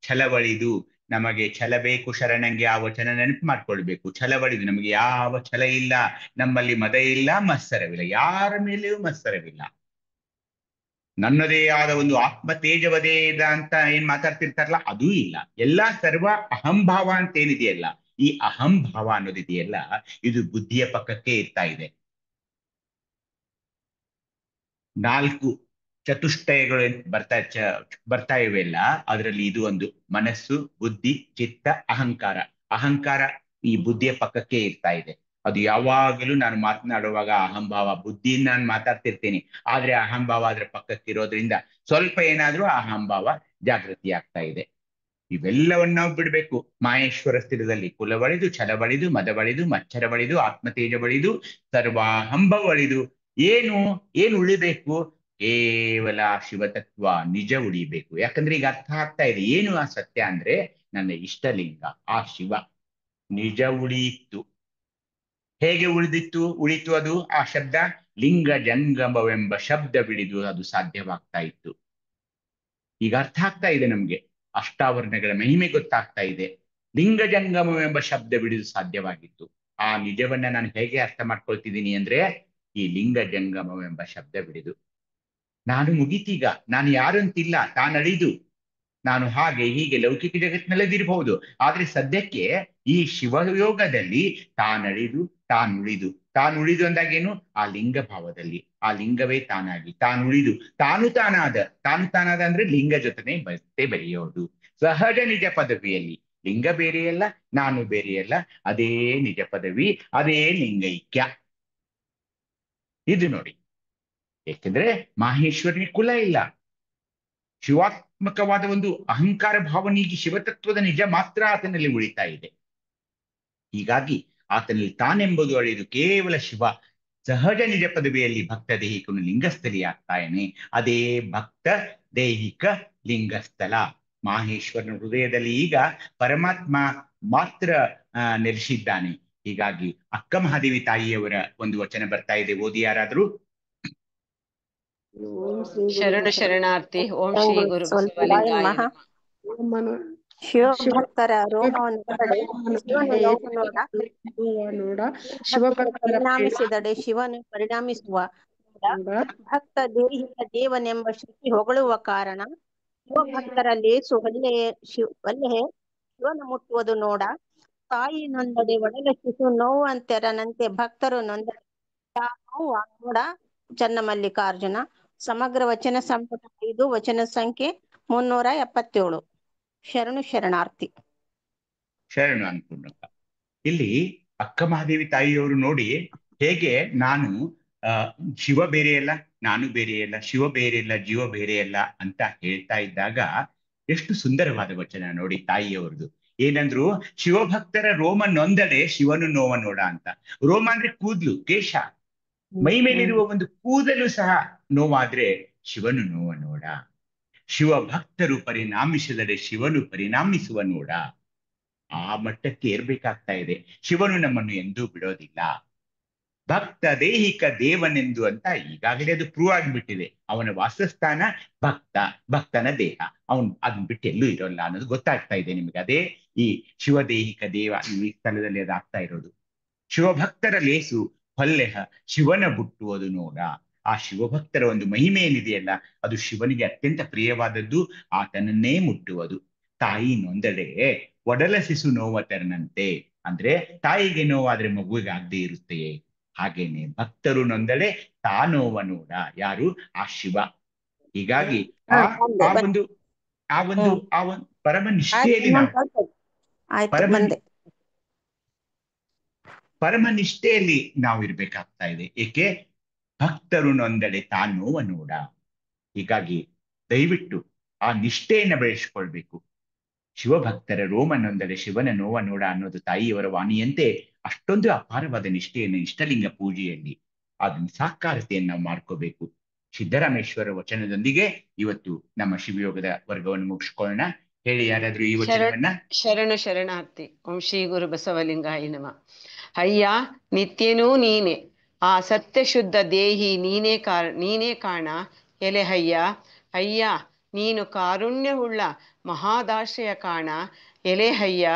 ಛಲವಳಿದು, ನಮಗೆ ಛಲ ಬೇಕು. ಶರಣಂಗೆ ಆ ವಚನ ನೆನಪು ಮಾಡ್ಕೊಳ್ಬೇಕು. ಛಲವಳಿದು, ನಮಗೆ ಯಾವ ಛಲ ಇಲ್ಲ. ನಮ್ಮಲ್ಲಿ ಮದ ಇಲ್ಲ, ಮತ್ಸರವಿಲ್ಲ. ಯಾರ ಮೇಲೆಯೂ ಮತ್ಸರವಿಲ್ಲ. ನನ್ನದೇ ಆದ ಒಂದು ಆತ್ಮ ತೇಜವದೇದ ಅಂತ ಏನ್ ಮಾತಾಡ್ತಿರ್ತಾರಲ್ಲ, ಅದೂ ಇಲ್ಲ. ಎಲ್ಲಾ ಸರ್ವ ಅಹಂಭಾವ ಅಂತ ಏನಿದೆಯಲ್ಲ, ಈ ಅಹಂಭಾವ ಅನ್ನೋದಿದೆಯಲ್ಲ, ಇದು ಬುದ್ಧಿಯ ಪಕ್ಕಕ್ಕೆ ಇರ್ತಾ ಇದೆ. 4 ಚತುಷ್ಟಯಗಳು ಬರ್ತಾ ಇವೆಲ್ಲ, ಅದರಲ್ಲಿ ಇದು ಒಂದು. ಮನಸ್ಸು, ಬುದ್ಧಿ, ಚಿತ್ತ, ಅಹಂಕಾರ. ಅಹಂಕಾರ ಈ ಬುದ್ಧಿಯ ಪಕ್ಕಕ್ಕೆ ಇರ್ತಾ ಇದೆ. ಅದು ಯಾವಾಗಲೂ ನಾನು ಮಾತನಾಡುವಾಗ ಅಹಂಭಾವ, ಬುದ್ಧಿಯಿಂದ ನಾನು ಮಾತಾಡ್ತಿರ್ತೀನಿ, ಆದ್ರೆ ಅಹಂಭಾವ ಅದ್ರ ಪಕ್ಕಕ್ಕೆ ಇರೋದ್ರಿಂದ ಸ್ವಲ್ಪ ಏನಾದ್ರೂ ಅಹಂಭಾವ ಜಾಗೃತಿ ಆಗ್ತಾ ಇದೆ. ಇವೆಲ್ಲವನ್ನ ನಾವು ಬಿಡ್ಬೇಕು. ಮಾಹೇಶ್ವರ ಸ್ಥಿರದಲ್ಲಿ ಕುಲವಳಿದು ಛಲವಳಿದು ಮದವಳಿದು ಮಚ್ಚರವಳಿದು ಆತ್ಮತೇಜವಳಿದು ಸರ್ವಾಹಂಭವಳಿದು ಏನು ಉಳಿಬೇಕು? ಕೇವಲ ಶಿವತತ್ವ ನಿಜ ಉಳಿಬೇಕು. ಯಾಕಂದ್ರೆ ಈಗ ಅರ್ಥ ಆಗ್ತಾ ಇದೆ ಏನು ಆ ಸತ್ಯ ಅಂದ್ರೆ, ನನ್ನ ಇಷ್ಟಲಿಂಗ ಆ ಶಿವ ನಿಜ ಉಳಿಯಿತು. ಹೇಗೆ ಉಳಿತು ಅದು? ಆ ಶಬ್ದ ಲಿಂಗ ಜಂಗಮವೆಂಬ ಶಬ್ದ ಬಿಡಿದು ಅದು ಸಾಧ್ಯವಾಗ್ತಾ ಇತ್ತು. ಈಗ ಅರ್ಥ ಆಗ್ತಾ ಇದೆ ನಮ್ಗೆ, ಅಷ್ಟಾವರಣಗಳ ಮಹಿಮೆ ಗೊತ್ತಾಗ್ತಾ ಇದೆ. ಲಿಂಗ ಜಂಗಮವೆಂಬ ಶಬ್ದ ಬಿಡಿದು ಸಾಧ್ಯವಾಗಿತ್ತು. ಆ ನಿಜವನ್ನ ನಾನು ಹೇಗೆ ಅರ್ಥ ಮಾಡ್ಕೊಳ್ತಿದ್ದೀನಿ ಅಂದ್ರೆ, ಈ ಲಿಂಗ ಜಂಗಮವೆಂಬ ಶಬ್ದ ಬಿಡಿದು ನಾನು ಮುಗಿತೀಗ. ನಾನು ಯಾರಂತಿಲ್ಲ, ತಾನಳಿದು. ನಾನು ಹಾಗೆ ಹೀಗೆ ಲೌಕಿಕ ಜಗತ್ತಿನಲ್ಲದಿರಬಹುದು, ಆದ್ರೆ ಸದ್ಯಕ್ಕೆ ಈ ಶಿವಯೋಗದಲ್ಲಿ ತಾನಳಿದು ತಾನುಳಿದು. ತಾನುಳಿದು ಅಂದಾಗೇನು? ಆ ಲಿಂಗ ಭಾವದಲ್ಲಿ, ಆ ಲಿಂಗವೇ ತಾನಾಗಿ ತಾನುಳಿದು ತಾನು ತಾನಾದ ಅಂದ್ರೆ ಲಿಂಗ ಜೊತೆನೆ ಬೆರೆಯೋದು. ಸಹಜ ನಿಜ ಪದವಿಯಲ್ಲಿ ಲಿಂಗ ಬೇರೆಯಲ್ಲ, ನಾನು ಬೇರೆಯಲ್ಲ, ಅದೇ ನಿಜ ಪದವಿ, ಅದೇ ಲಿಂಗೈಕ್ಯ. ಇದು ನೋಡಿ, ಏಕೆಂದ್ರೆ ಮಾಹೇಶ್ವರನಿಗೆ ಕುಲ ಇಲ್ಲ. ಶಿವಾತ್ಮಕವಾದ ಒಂದು ಅಹಂಕಾರ ಭಾವನೆಗೆ ಶಿವತತ್ವದ ನಿಜ ಮಾತ್ರ ಆತನಲ್ಲಿ ಉಳಿತಾ ಇದೆ. ಹೀಗಾಗಿ ಆತನಲ್ಲಿ ತಾನೆಂಬುದು ಅಳಿದು ಕೇವಲ ಶಿವ ಸಹಜ ನಿಜ ಪದವಿಯಲ್ಲಿ ಭಕ್ತ ದೇಹಿಕನು ಲಿಂಗಸ್ಥಲಿಯಾಗ್ತಾನೆ. ಅದೇ ಭಕ್ತ ದೈಹಿಕ ಲಿಂಗಸ್ಥಲ. ಮಾಹೇಶ್ವರನ ಹೃದಯದಲ್ಲಿ ಈಗ ಪರಮಾತ್ಮ ಮಾತ್ರ ನೆಲೆಸಿದ್ದಾನೆ. ಹೀಗಾಗಿ ಅಕ್ಕ ಮಹಾದೇವಿ ತಾಯಿಯವರ ಒಂದು ವಚನ ಬರ್ತಾ ಇದೆ, ಓದಿ ಯಾರಾದ್ರೂ. ಶರಣ ಶರಣಾರ್ಥಿ. ಓಂ ಶ್ರೀ ಗುರು ಬಸವಲಿಂಗಾಯ ನಮಃ. ಶಿವಭಕ್ತರ ರೋಮವನ್ನೊಡನೆ ಶಿವನು ನೋಡ ಪರಿಣಾಮಿಸಿದಡೆ ಶಿವನು ಪರಿಣಾಮಿಸುವ ಭಕ್ತ ದೇಹಿಕ ದೇವನೆಂಬ ಶ್ರುತಿ ಹೊಗಳುವ ಕಾರಣ ಶಿವಭಕ್ತರ ಲೇಸು ಒಲ್ಲೆಯೇ ಶಿವನ ಮುಟ್ಟುವುದು ನೋಡ. ತಾಯಿ ನೊಂದಡೆ ಒಡಲ ಶಿಶು ನೋವಂತೆರನಂತೆ ಭಕ್ತರು ನೊಂದಡೆ ನೋವ ನೋಡ. ಚನ್ನಮಲ್ಲಿಕಾರ್ಜುನ. ಸಮಗ್ರ ವಚನ ಸಂಪುಟ 5 ವಚನ ಸಂಖ್ಯೆ 377. ಶರಣು ಶರಣಾರ್ಥಿ. ಶರಣು ಅನ್ಪೂರ್ಣಕ್ಕ. ಇಲ್ಲಿ ಅಕ್ಕ ಮಹಾದೇವಿ ತಾಯಿಯವರು ನೋಡಿ ಹೇಗೆ ನಾನು ಶಿವ ಬೇರೆಯಲ್ಲ, ನಾನು ಬೇರೆಯಲ್ಲ, ಶಿವ ಬೇರೆಯಲ್ಲ, ಜೀವ ಬೇರೆಯಲ್ಲ ಅಂತ ಹೇಳ್ತಾ ಇದ್ದಾಗ ಎಷ್ಟು ಸುಂದರವಾದ ವಚನ ನೋಡಿ ತಾಯಿಯವರದು. ಏನಂದ್ರು, ಶಿವಭಕ್ತರ ರೋಮ ನೊಂದಡೆ ಶಿವನು ನೋವ ನೋಡ ಅಂತ. ರೋಮ ಅಂದ್ರೆ ಕೂದಲು, ಕೇಶ, ಮೈ ಮೇಲಿರುವ ಒಂದು ಕೂದಲು ಸಹ ನೋವಾದ್ರೆ ಶಿವನು ನೋವ ನೋಡ. ಶಿವ ಭಕ್ತರು ಪರಿಣಾಮಿಸಿದರೆ ಶಿವನು ಪರಿಣಾಮಿಸುವ ನೋಡ. ಆ ಮಟ್ಟಕ್ಕೆ ಏರ್ಬೇಕಾಗ್ತಾ ಇದೆ. ಶಿವನು ನಮ್ಮನ್ನು ಎಂದೂ ಬಿಡೋದಿಲ್ಲ. ಭಕ್ತ ದೇಹಿಕ ದೇವನೆಂದು ಅಂತ ಈಗಾಗಲೇ ಅದು ಪ್ರೂವ್ ಆಗಿಬಿಟ್ಟಿದೆ. ಅವನ ವಾಸಸ್ಥಾನ ಭಕ್ತನ ದೇಹ, ಅವನು ಅದನ್ನ ಬಿಟ್ಟು ಎಲ್ಲೂ ಇರೋಲ್ಲ ಅನ್ನೋದು ಗೊತ್ತಾಗ್ತಾ ಇದೆ ನಿಮ್ಗೆ. ಅದೇ ಈ ಶಿವದೇಹಿಕ ದೇವ ಈ ಸ್ಥಳದಲ್ಲಿ ಅದಾಗ್ತಾ ಇರೋದು. ಶಿವಭಕ್ತರ ಲೇಸು ಹೊಲ್ಲೆಹ ಶಿವನ ಬುಟ್ಟುವುದು ನೋಡ. ಆ ಶಿವಭಕ್ತರ ಒಂದು ಮಹಿಮೆ ಏನಿದೆಯಲ್ಲ, ಅದು ಶಿವನಿಗೆ ಅತ್ಯಂತ ಪ್ರಿಯವಾದದ್ದು, ಆತನನ್ನೇ ಮುಟ್ಟುವುದು. ತಾಯಿ ನೊಂದಡೆ ಒಡಲ ಶಿಶು ನೋವ ತೆರನಂತೆ, ಅಂದ್ರೆ ತಾಯಿಗೆ ನೋವಾದ್ರೆ ಮಗುವಿಗೆ ಆಗದೆ ಇರುತ್ತೆಯೇ, ಹಾಗೇನೆ ಭಕ್ತರು ನೊಂದಡೆ ತಾ ನೋವ ನೋಡ. ಯಾರು? ಆ ಶಿವ. ಹೀಗಾಗಿ ಆ ಒಂದು ಪರಮ ನಿಷ್ಠೆಯಲ್ಲಿ ಪರಮ ನಿಷ್ಠೆಯಲ್ಲಿ ನಾವು ಇರ್ಬೇಕಾಗ್ತಾ ಇದೆ. ಏಕೆ? ಭಕ್ತರು ನೊಂದಡೆ ತಾ ನೋವ ನೋಡ. ಹೀಗಾಗಿ ದಯವಿಟ್ಟು ಆ ನಿಷ್ಠೆಯನ್ನ ಬೆಳೆಸ್ಕೊಳ್ಬೇಕು. ಶಿವಭಕ್ತರ ರೋಮ ನೊಂದಡೆ ಶಿವನ ನೋವ ನೋಡ ಅನ್ನೋದು ತಾಯಿಯವರ ವಾಣಿಯಂತೆ ಅಷ್ಟೊಂದು ಅಪಾರವಾದ ನಿಷ್ಠೆಯನ್ನು ಇಷ್ಟಲಿಂಗ ಪೂಜೆಯಲ್ಲಿ ಅದನ್ನ ಸಾಕಾರತೆಯನ್ನು ನಾವು ಮಾಡ್ಕೋಬೇಕು. ಸಿದ್ದರಾಮೇಶ್ವರ ವಚನದೊಂದಿಗೆ ಇವತ್ತು ನಮ್ಮ ಶಿವಯೋಗದ ವರ್ಗವನ್ನು ಮುಗಿಸ್ಕೊಳ್ಳೋಣ. ಹೇಳಿ ಯಾರಾದ್ರೂ ಈ ವಚನವನ್ನ. ಶರಣು ಶರಣಾರ್ಥಿ. ಓಂ ಶ್ರೀ ಗುರು ಬಸವಲಿಂಗಾಯ ನಮಃ. ಅಯ್ಯ ನಿತ್ಯನೂ ನೀನೆ, ಆ ಸತ್ಯ ಶುದ್ಧ ದೇಹಿ ನೀನೇ ಕಾಣ ಎಲೆ ಅಯ್ಯ. ಅಯ್ಯ ನೀನು ಕಾರುಣ್ಯವುಳ್ಳ ಮಹಾದಾಶ್ರಯ ಕಾಣ ಎಲೆ ಅಯ್ಯ.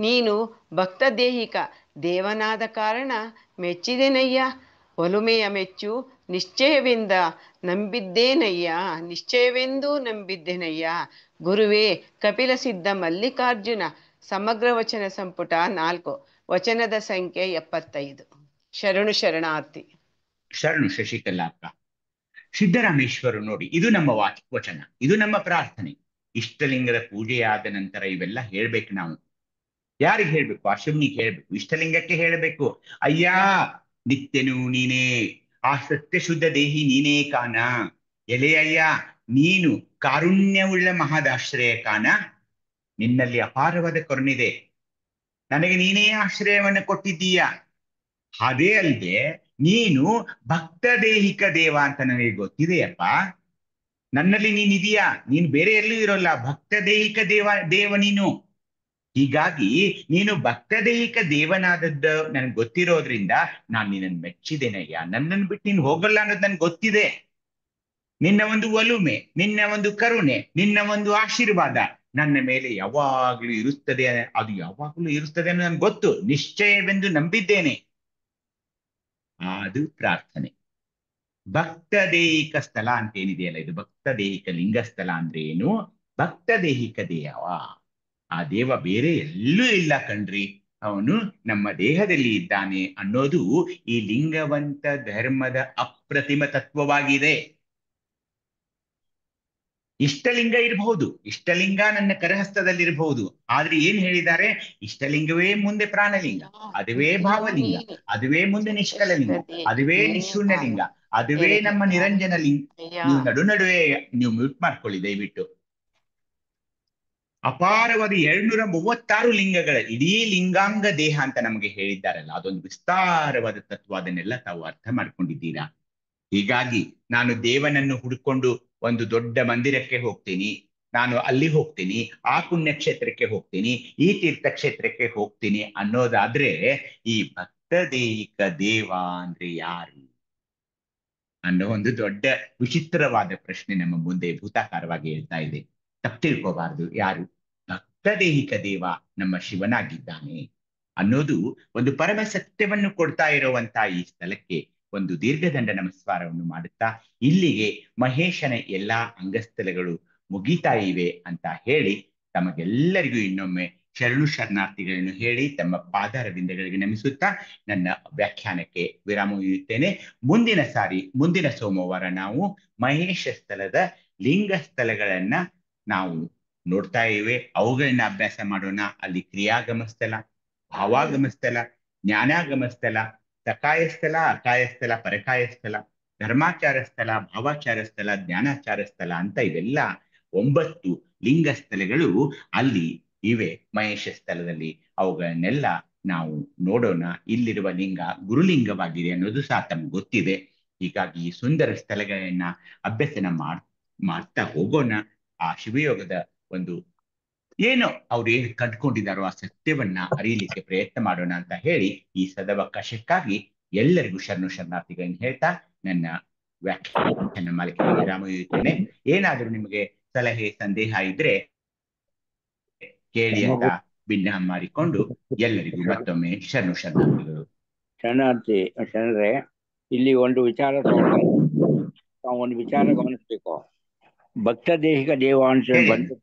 ನೀನು ಭಕ್ತ ದೇಹಿಕ ದೇವನಾದ ಕಾರಣ ಮೆಚ್ಚಿದೆನಯ್ಯ. ಒಲುಮೆಯ ಮೆಚ್ಚು ನಿಶ್ಚಯವೆಂದ ನಂಬಿದ್ದೇನಯ್ಯ, ನಿಶ್ಚಯವೆಂದು ನಂಬಿದ್ದೇನಯ್ಯ. ಗುರುವೇ ಕಪಿಲ ಸಿದ್ಧ ಮಲ್ಲಿಕಾರ್ಜುನ. ಸಮಗ್ರ ವಚನ ಸಂಪುಟ 4 ವಚನದ ಸಂಖ್ಯೆ 75. ಶರಣು ಶರಣಾರ್ಥಿ. ಶರಣು ಶಶಿಕಲಾ ಅಕ್ಕ. ಸಿದ್ದರಾಮೇಶ್ವರು ನೋಡಿ, ಇದು ನಮ್ಮ ವಚನ, ಇದು ನಮ್ಮ ಪ್ರಾರ್ಥನೆ. ಇಷ್ಟಲಿಂಗದ ಪೂಜೆಯಾದ ನಂತರ ಇವೆಲ್ಲ ಹೇಳ್ಬೇಕು ನಾವು. ಯಾರಿಗೆ ಹೇಳ್ಬೇಕು? ಆ ಶಿವನಿಗೆ ಹೇಳ್ಬೇಕು, ಇಷ್ಟಲಿಂಗಕ್ಕೆ ಹೇಳ್ಬೇಕು. ಅಯ್ಯ ನಿತ್ಯನು ನೀನೇ, ಆ ಸತ್ಯ ಶುದ್ಧ ದೇಹಿ ನೀನೇ ಕಾಣ ಎಲೆ ಅಯ್ಯ. ನೀನು ಕಾರುಣ್ಯವುಳ್ಳ ಮಹಾದಾಶ್ರಯ ಕಾಣ. ನಿನ್ನಲ್ಲಿ ಅಪಾರವಾದ ಕರುಣಿದೆ, ನನಗೆ ನೀನೇ ಆಶ್ರಯವನ್ನು ಕೊಟ್ಟಿದ್ದೀಯ. ಅದೇ ಅಲ್ಲದೆ ನೀನು ಭಕ್ತ ದೇಹಿಕ ದೇವ ಅಂತ ನನಗೆ ಗೊತ್ತಿದೆಯಪ್ಪ. ನನ್ನಲ್ಲಿ ನೀನಿದೀಯಾ, ನೀನು ಬೇರೆ ಎಲ್ಲೂ ಇರೋಲ್ಲ, ಭಕ್ತ ದೇಹಿಕ ದೇವ ನೀನು. ಹೀಗಾಗಿ ನೀನು ಭಕ್ತ ದೇಹಿಕ ದೇವನಾದದ್ದು ನನ್ಗೆ ಗೊತ್ತಿರೋದ್ರಿಂದ ನಾನು ನಿನ್ನನ್ನು ಮೆಚ್ಚಿದ್ದೇನಯ್ಯ. ನನ್ನನ್ನು ಬಿಟ್ಟು ನೀನು ಹೋಗಲ್ಲ ಅನ್ನೋದು ನನ್ಗೆ ಗೊತ್ತಿದೆ. ನಿನ್ನ ಒಂದು ಒಲುಮೆ, ನಿನ್ನ ಒಂದು ಕರುಣೆ, ನಿನ್ನ ಒಂದು ಆಶೀರ್ವಾದ ನನ್ನ ಮೇಲೆ ಯಾವಾಗಲೂ ಇರುತ್ತದೆ. ಅದು ಯಾವಾಗಲೂ ಇರುತ್ತದೆ ಅನ್ನೋ ನನ್ಗೆ ಗೊತ್ತು, ನಿಶ್ಚಯವೆಂದು ನಂಬಿದ್ದೇನೆ. ಅದು ಪ್ರಾರ್ಥನೆ. ಭಕ್ತ ದೇಹಿಕ ಸ್ಥಳ ಅಂತ ಏನಿದೆಯಲ್ಲ, ಇದು ಭಕ್ತ ದೇಹಿಕ ಲಿಂಗ ಸ್ಥಳ ಅಂದ್ರೆ ಏನು? ಭಕ್ತ ದೇಹಿಕ ದೇವ. ಆ ದೇವ ಬೇರೆ ಎಲ್ಲೂ ಇಲ್ಲ ಕಣ್ರಿ, ಅವನು ನಮ್ಮ ದೇಹದಲ್ಲಿ ಇದ್ದಾನೆ ಅನ್ನೋದು ಈ ಲಿಂಗವಂತ ಧರ್ಮದ ಅಪ್ರತಿಮ ತತ್ವವಾಗಿದೆ. ಇಷ್ಟಲಿಂಗ ಇರಬಹುದು, ಇಷ್ಟಲಿಂಗ ನನ್ನ ಕರಹಸ್ತದಲ್ಲಿರಬಹುದು, ಆದ್ರೆ ಏನ್ ಹೇಳಿದ್ದಾರೆ? ಇಷ್ಟಲಿಂಗವೇ ಮುಂದೆ ಪ್ರಾಣಲಿಂಗ, ಅದುವೇ ಭಾವಲಿಂಗ, ಅದುವೇ ಮುಂದೆ ನಿಷ್ಕಲಲಿಂಗ, ಅದುವೇ ನಿಶೂನ್ಯಲಿಂಗ, ಅದುವೇ ನಮ್ಮ ನಿರಂಜನ ಲಿಂಗ. ನೀವು ನಡುವೆ ನೀವು ಮ್ಯೂಟ್ ಮಾಡ್ಕೊಳ್ಳಿ ದಯವಿಟ್ಟು. ಅಪಾರವಾದ 236 ಲಿಂಗಗಳ ಇಡೀ ಲಿಂಗಾಂಗ ದೇಹ ಅಂತ ನಮಗೆ ಹೇಳಿದ್ದಾರಲ್ಲ, ಅದೊಂದು ವಿಸ್ತಾರವಾದ ತತ್ವ. ಅದನ್ನೆಲ್ಲ ತಾವು ಅರ್ಥ ಮಾಡ್ಕೊಂಡಿದ್ದೀರಾ? ಹೀಗಾಗಿ ನಾನು ದೇವನನ್ನು ಹುಡುಕೊಂಡು ಒಂದು ದೊಡ್ಡ ಮಂದಿರಕ್ಕೆ ಹೋಗ್ತೀನಿ, ನಾನು ಅಲ್ಲಿ ಹೋಗ್ತೀನಿ, ಆ ಪುಣ್ಯಕ್ಷೇತ್ರಕ್ಕೆ ಹೋಗ್ತೀನಿ, ಈ ತೀರ್ಥಕ್ಷೇತ್ರಕ್ಕೆ ಹೋಗ್ತೀನಿ ಅನ್ನೋದಾದ್ರೆ ಈ ಭಕ್ತದೇಹಿಕ ದೇವ ಅಂದ್ರೆ ಯಾರು ಅನ್ನೋ ಒಂದು ದೊಡ್ಡ ವಿಚಿತ್ರವಾದ ಪ್ರಶ್ನೆ ನಮ್ಮ ಮುಂದೆ ಭೂತಾಕಾರವಾಗಿ ಹೇಳ್ತಾ ಇದೆ. ತಪ್ಪು ತಿಳ್ಕೋಬಾರ್ದು. ಯಾರು? ಭಕ್ತದೇಹಿಕ ದೇವ ನಮ್ಮ ಶಿವನಾಗಿದ್ದಾನೆ ಅನ್ನೋದು ಒಂದು ಪರಮ ಸತ್ಯವನ್ನು ಕೊಡ್ತಾ ಇರುವಂತಹ ಈ ಸ್ಥಳಕ್ಕೆ ಒಂದು ದೀರ್ಘದಂಡ ನಮಸ್ಕಾರವನ್ನು ಮಾಡುತ್ತಾ ಇಲ್ಲಿಗೆ ಮಹೇಶನ ಎಲ್ಲಾ ಅಂಗಸ್ಥಲಗಳು ಮುಗಿತಾ ಇವೆ ಅಂತ ಹೇಳಿ ತಮಗೆಲ್ಲರಿಗೂ ಇನ್ನೊಮ್ಮೆ ಶರಣು ಶರಣಾರ್ಥಿಗಳನ್ನು ಹೇಳಿ ತಮ್ಮ ಪಾದಾರವಿಂದಗಳಿಗೆ ನಮಿಸುತ್ತಾ ನನ್ನ ವ್ಯಾಖ್ಯಾನಕ್ಕೆ ವಿರಾಮ ನೀಡುತ್ತೇನೆ. ಮುಂದಿನ ಸೋಮವಾರ ನಾವು ಮಹೇಶ ಸ್ಥಳದ ಲಿಂಗ ಸ್ಥಳಗಳನ್ನ ನಾವು ನೋಡ್ತಾ ಇವೆ, ಅವುಗಳನ್ನ ಅಭ್ಯಾಸ ಮಾಡೋಣ. ಅಲ್ಲಿ ಕ್ರಿಯಾಗಮ ಸ್ಥಳ, ಭಾವಾಗಮ ಸ್ಥಳ, ಜ್ಞಾನಾಗಮ ಸ್ಥಳ, ಸಕಾಯ ಸ್ಥಳ, ಅಕಾಯ ಸ್ಥಳ, ಪರಕಾಯ ಸ್ಥಳ, ಧರ್ಮಾಚಾರ ಸ್ಥಳ, ಭಾವಾಚಾರ ಸ್ಥಳ, ಜ್ಞಾನಾಚಾರ ಸ್ಥಳ ಅಂತ ಇವೆಲ್ಲ 9 ಲಿಂಗ ಸ್ಥಳಗಳು ಅಲ್ಲಿ ಇವೆ ಮಹೇಶ ಸ್ಥಳದಲ್ಲಿ. ಅವುಗಳನ್ನೆಲ್ಲ ನಾವು ನೋಡೋಣ. ಇಲ್ಲಿರುವ ಲಿಂಗ ಗುರುಲಿಂಗವಾಗಿದೆ ಅನ್ನೋದು ಸಹ ತಮ್ಗೆ ಗೊತ್ತಿದೆ. ಹೀಗಾಗಿ ಈ ಸುಂದರ ಸ್ಥಳಗಳನ್ನ ಅಭ್ಯಸನ ಮಾಡ್ತಾ ಹೋಗೋಣ. ಆ ಶಿವಯೋಗದ ಒಂದು ಏನೋ ಅವ್ರು ಏನು ಕಂಡುಕೊಂಡಿದ್ದಾರೋ ಆ ಸತ್ಯವನ್ನ ಅರಿಯಲಿಕ್ಕೆ ಪ್ರಯತ್ನ ಮಾಡೋಣ ಅಂತ ಹೇಳಿ ಈ ಸದವಕಾಶಕ್ಕಾಗಿ ಎಲ್ಲರಿಗೂ ಶರಣು ಶರಣಾರ್ಥಿಗಳನ್ನು ಹೇಳ್ತಾ ನನ್ನ ವ್ಯಾಖ್ಯಾನ ಮಾಲಿಕೆ ವಿರಾಮ ಇರುತ್ತೇನೆ. ಏನಾದ್ರೂ ನಿಮಗೆ ಸಲಹೆ ಸಂದೇಹ ಇದ್ರೆ ಕೇಳಿ ಅಂತ ಭಿನ್ನ ಮಾಡಿಕೊಂಡು ಎಲ್ಲರಿಗೂ ಮತ್ತೊಮ್ಮೆ ಶರಣು ಶರಣಾರ್ಥಿಗಳು. ಶರಣರೇ, ಇಲ್ಲಿ ಒಂದು ವಿಚಾರ ಒಂದು ವಿಚಾರ ಗಮನಿಸ್ಬೇಕು. ಭಕ್ತದೇಹಿಕ ದೇವ ಅಂತ ಬಂದು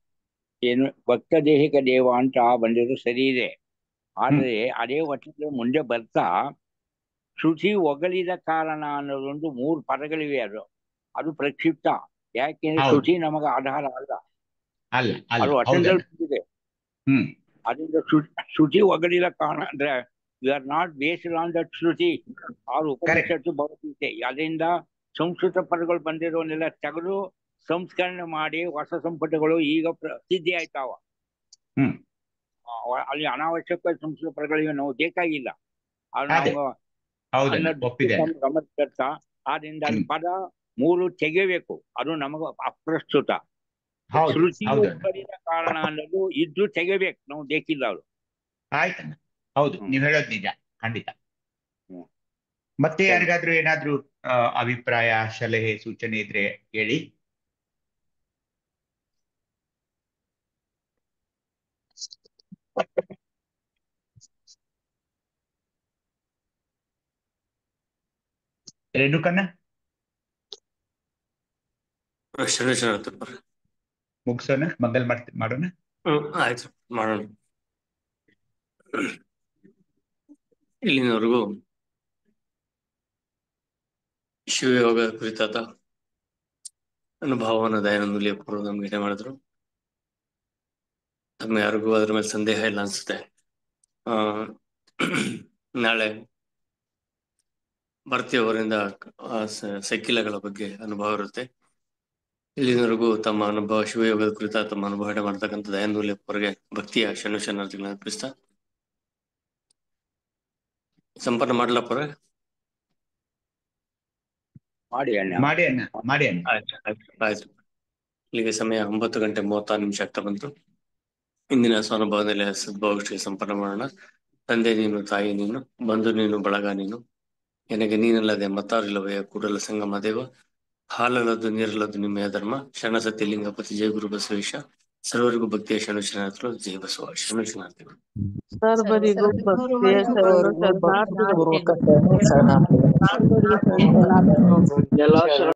ಏನು ಭಕ್ತದೇಹಿಕ ದೇವ ಅಂತ ಬಂದಿರೋದು ಸರಿ ಇದೆ. ಆದರೆ ಅದೇ ವಚನದ ಮುಂದೆ ಬರ್ತಾ ಶ್ರುತಿ ಒಗಲಿದ ಕಾರಣ ಅನ್ನೋದೊಂದು 3 ಪದಗಳಿವೆ. ಅದು ಪ್ರಕ್ಷಿಪ್ತ. ಯಾಕೆಂದ್ರೆ ಶ್ರುತಿ ನಮಗ ಆಧಾರ ಅಲ್ಲ, ಅದು ವಚನದಲ್ಲಿ ಬಂದಿದೆ. ಅದರಿಂದ ಶ್ರುತಿ ಒಗಲಿದ ಕಾರಣ ಅಂದ್ರೆ you are not based on that shruti are Upanishad Bhagavad Gita. ಅದರಿಂದ ಸಂಸ್ಕೃತ ಪದಗಳು ಬಂದಿರೋನೆಲ್ಲ ತೆಗೆದು ಸಂಸ್ಕರಣೆ ಮಾಡಿ ಹೊಸ ಸಂಪುಟಗಳು ಈಗ ಸಿದ್ಧಿ ಆಯ್ತಾವ. ಅಲ್ಲಿ ಅನಾವಶ್ಯಕ ಸಂಸ್ಕೃತ ಪದಗಳಿಗೆ ನಾವು ಬೇಕಾಗಿಲ್ಲ. ಗಮನಿಸ್ತಾ ಆದ್ರಿಂದ ಅಲ್ಲಿ ಪದ 3 ತೆಗೆಯಬೇಕು. ಅದು ನಮಗ ಅಪ್ರಸ್ತುತ. ಶ್ರುತಿ ಒಗಲಿದ ಕಾರಣ ಅನ್ನೋದು ಇದ್ದು ತೆಗೆಬೇಕು, ನಾವು ಬೇಕಿಲ್ಲ ಅದು. ಆಯ್ತಣ್ಣ, ಹೌದು, ನೀವ್ ಹೇಳೋದು ನಿಜ, ಖಂಡಿತ. ಮತ್ತೆ ಯಾರಿಗಾದ್ರೂ ಏನಾದ್ರೂ ಅಭಿಪ್ರಾಯ, ಸಲಹೆ, ಸೂಚನೆ ಇದ್ರೆ ಹೇಳಿ. ರೇಣುಕಣ್ಣ ಮುಗಿಸೋಣ, ಮಂಗಲ್ ಮಾಡೋಣ. ಆಯ್ತು, ಮಾಡೋಣ. ಇಲ್ಲಿನವರೆಗೂ ಶಿವಯೋಗ ಕುರಿತಾದ ಅನುಭವವನ್ನು ದಯಾನಂದ ಲೇಖಕರು ನಮ್ಗೆ ಮಾಡಿದ್ರು. ತಮ್ಮ ಯಾರಿಗೂ ಅದ್ರ ಮೇಲೆ ಸಂದೇಹ ಇಲ್ಲ ಅನ್ಸುತ್ತೆ. ನಾಳೆ ಭಾರತೀಯವರಿಂದ ಸೈಕಿಲಗಳ ಬಗ್ಗೆ ಅನುಭವ ಇರುತ್ತೆ. ಇಲ್ಲಿನವರೆಗೂ ತಮ್ಮ ಅನುಭವ ಶಿವಯೋಗದ ಕುರಿತ ತಮ್ಮ ಅನುಭವ ಮಾಡ್ತಕ್ಕಂಥ ದಯಾನಂದ ಲೇಖಕರಿಗೆ ಭಕ್ತಿಯ ಶರಣು ಶರಣಾರ್ಥಿಗಳನ್ನ ಅರ್ಪಿಸ್ತಾ ಸಂಪನ್ನ ಮಾಡ್ಲಪ್ಪ ಆಯ್ತು. ಇಲ್ಲಿಗೆ ಸಮಯ 9:36 ಆಗ್ತಾ ಬಂತು. ಇಂದಿನ ಸ್ವಾನುಭವದಲ್ಲಿ ಸದ್ಭಾವಕ್ಕೆ ಸಂಪನ್ನ ಮಾಡೋಣ. ತಂದೆ ನೀನು, ತಾಯಿ ನೀನು, ಬಂಧು ನೀನು, ಬಳಗ ನೀನು, ನನಗೆ ನೀನಲ್ಲದೆ ಮತ್ತಾರಿಲ್ಲವೇ ಕೂಡಲ ಸಂಗಮ ದೇವ. ಹಾಲಲ್ಲದು ನೀರಲ್ಲದು ನಿಮ್ಮೆಯ ಧರ್ಮ. ಶರಣ ಸತ್ಯ ಲಿಂಗಪತಿ ಜಯ ಗುರು ಬಸವೇಶ. ಸರ್ವರಿಗೂ ಭಕ್ತಿಯ ಶರಣು ಶರಣಾರ್ಥಿಗಳು. ಜಯ ಬಸವ. ಶರಣು ಶರಣಾರ್ಥಿಗಳು. ಸರ್ವರಿಗೂ ಭಕ್ತಿಯ ಶರಣಾರ್ಥಿಗಳು.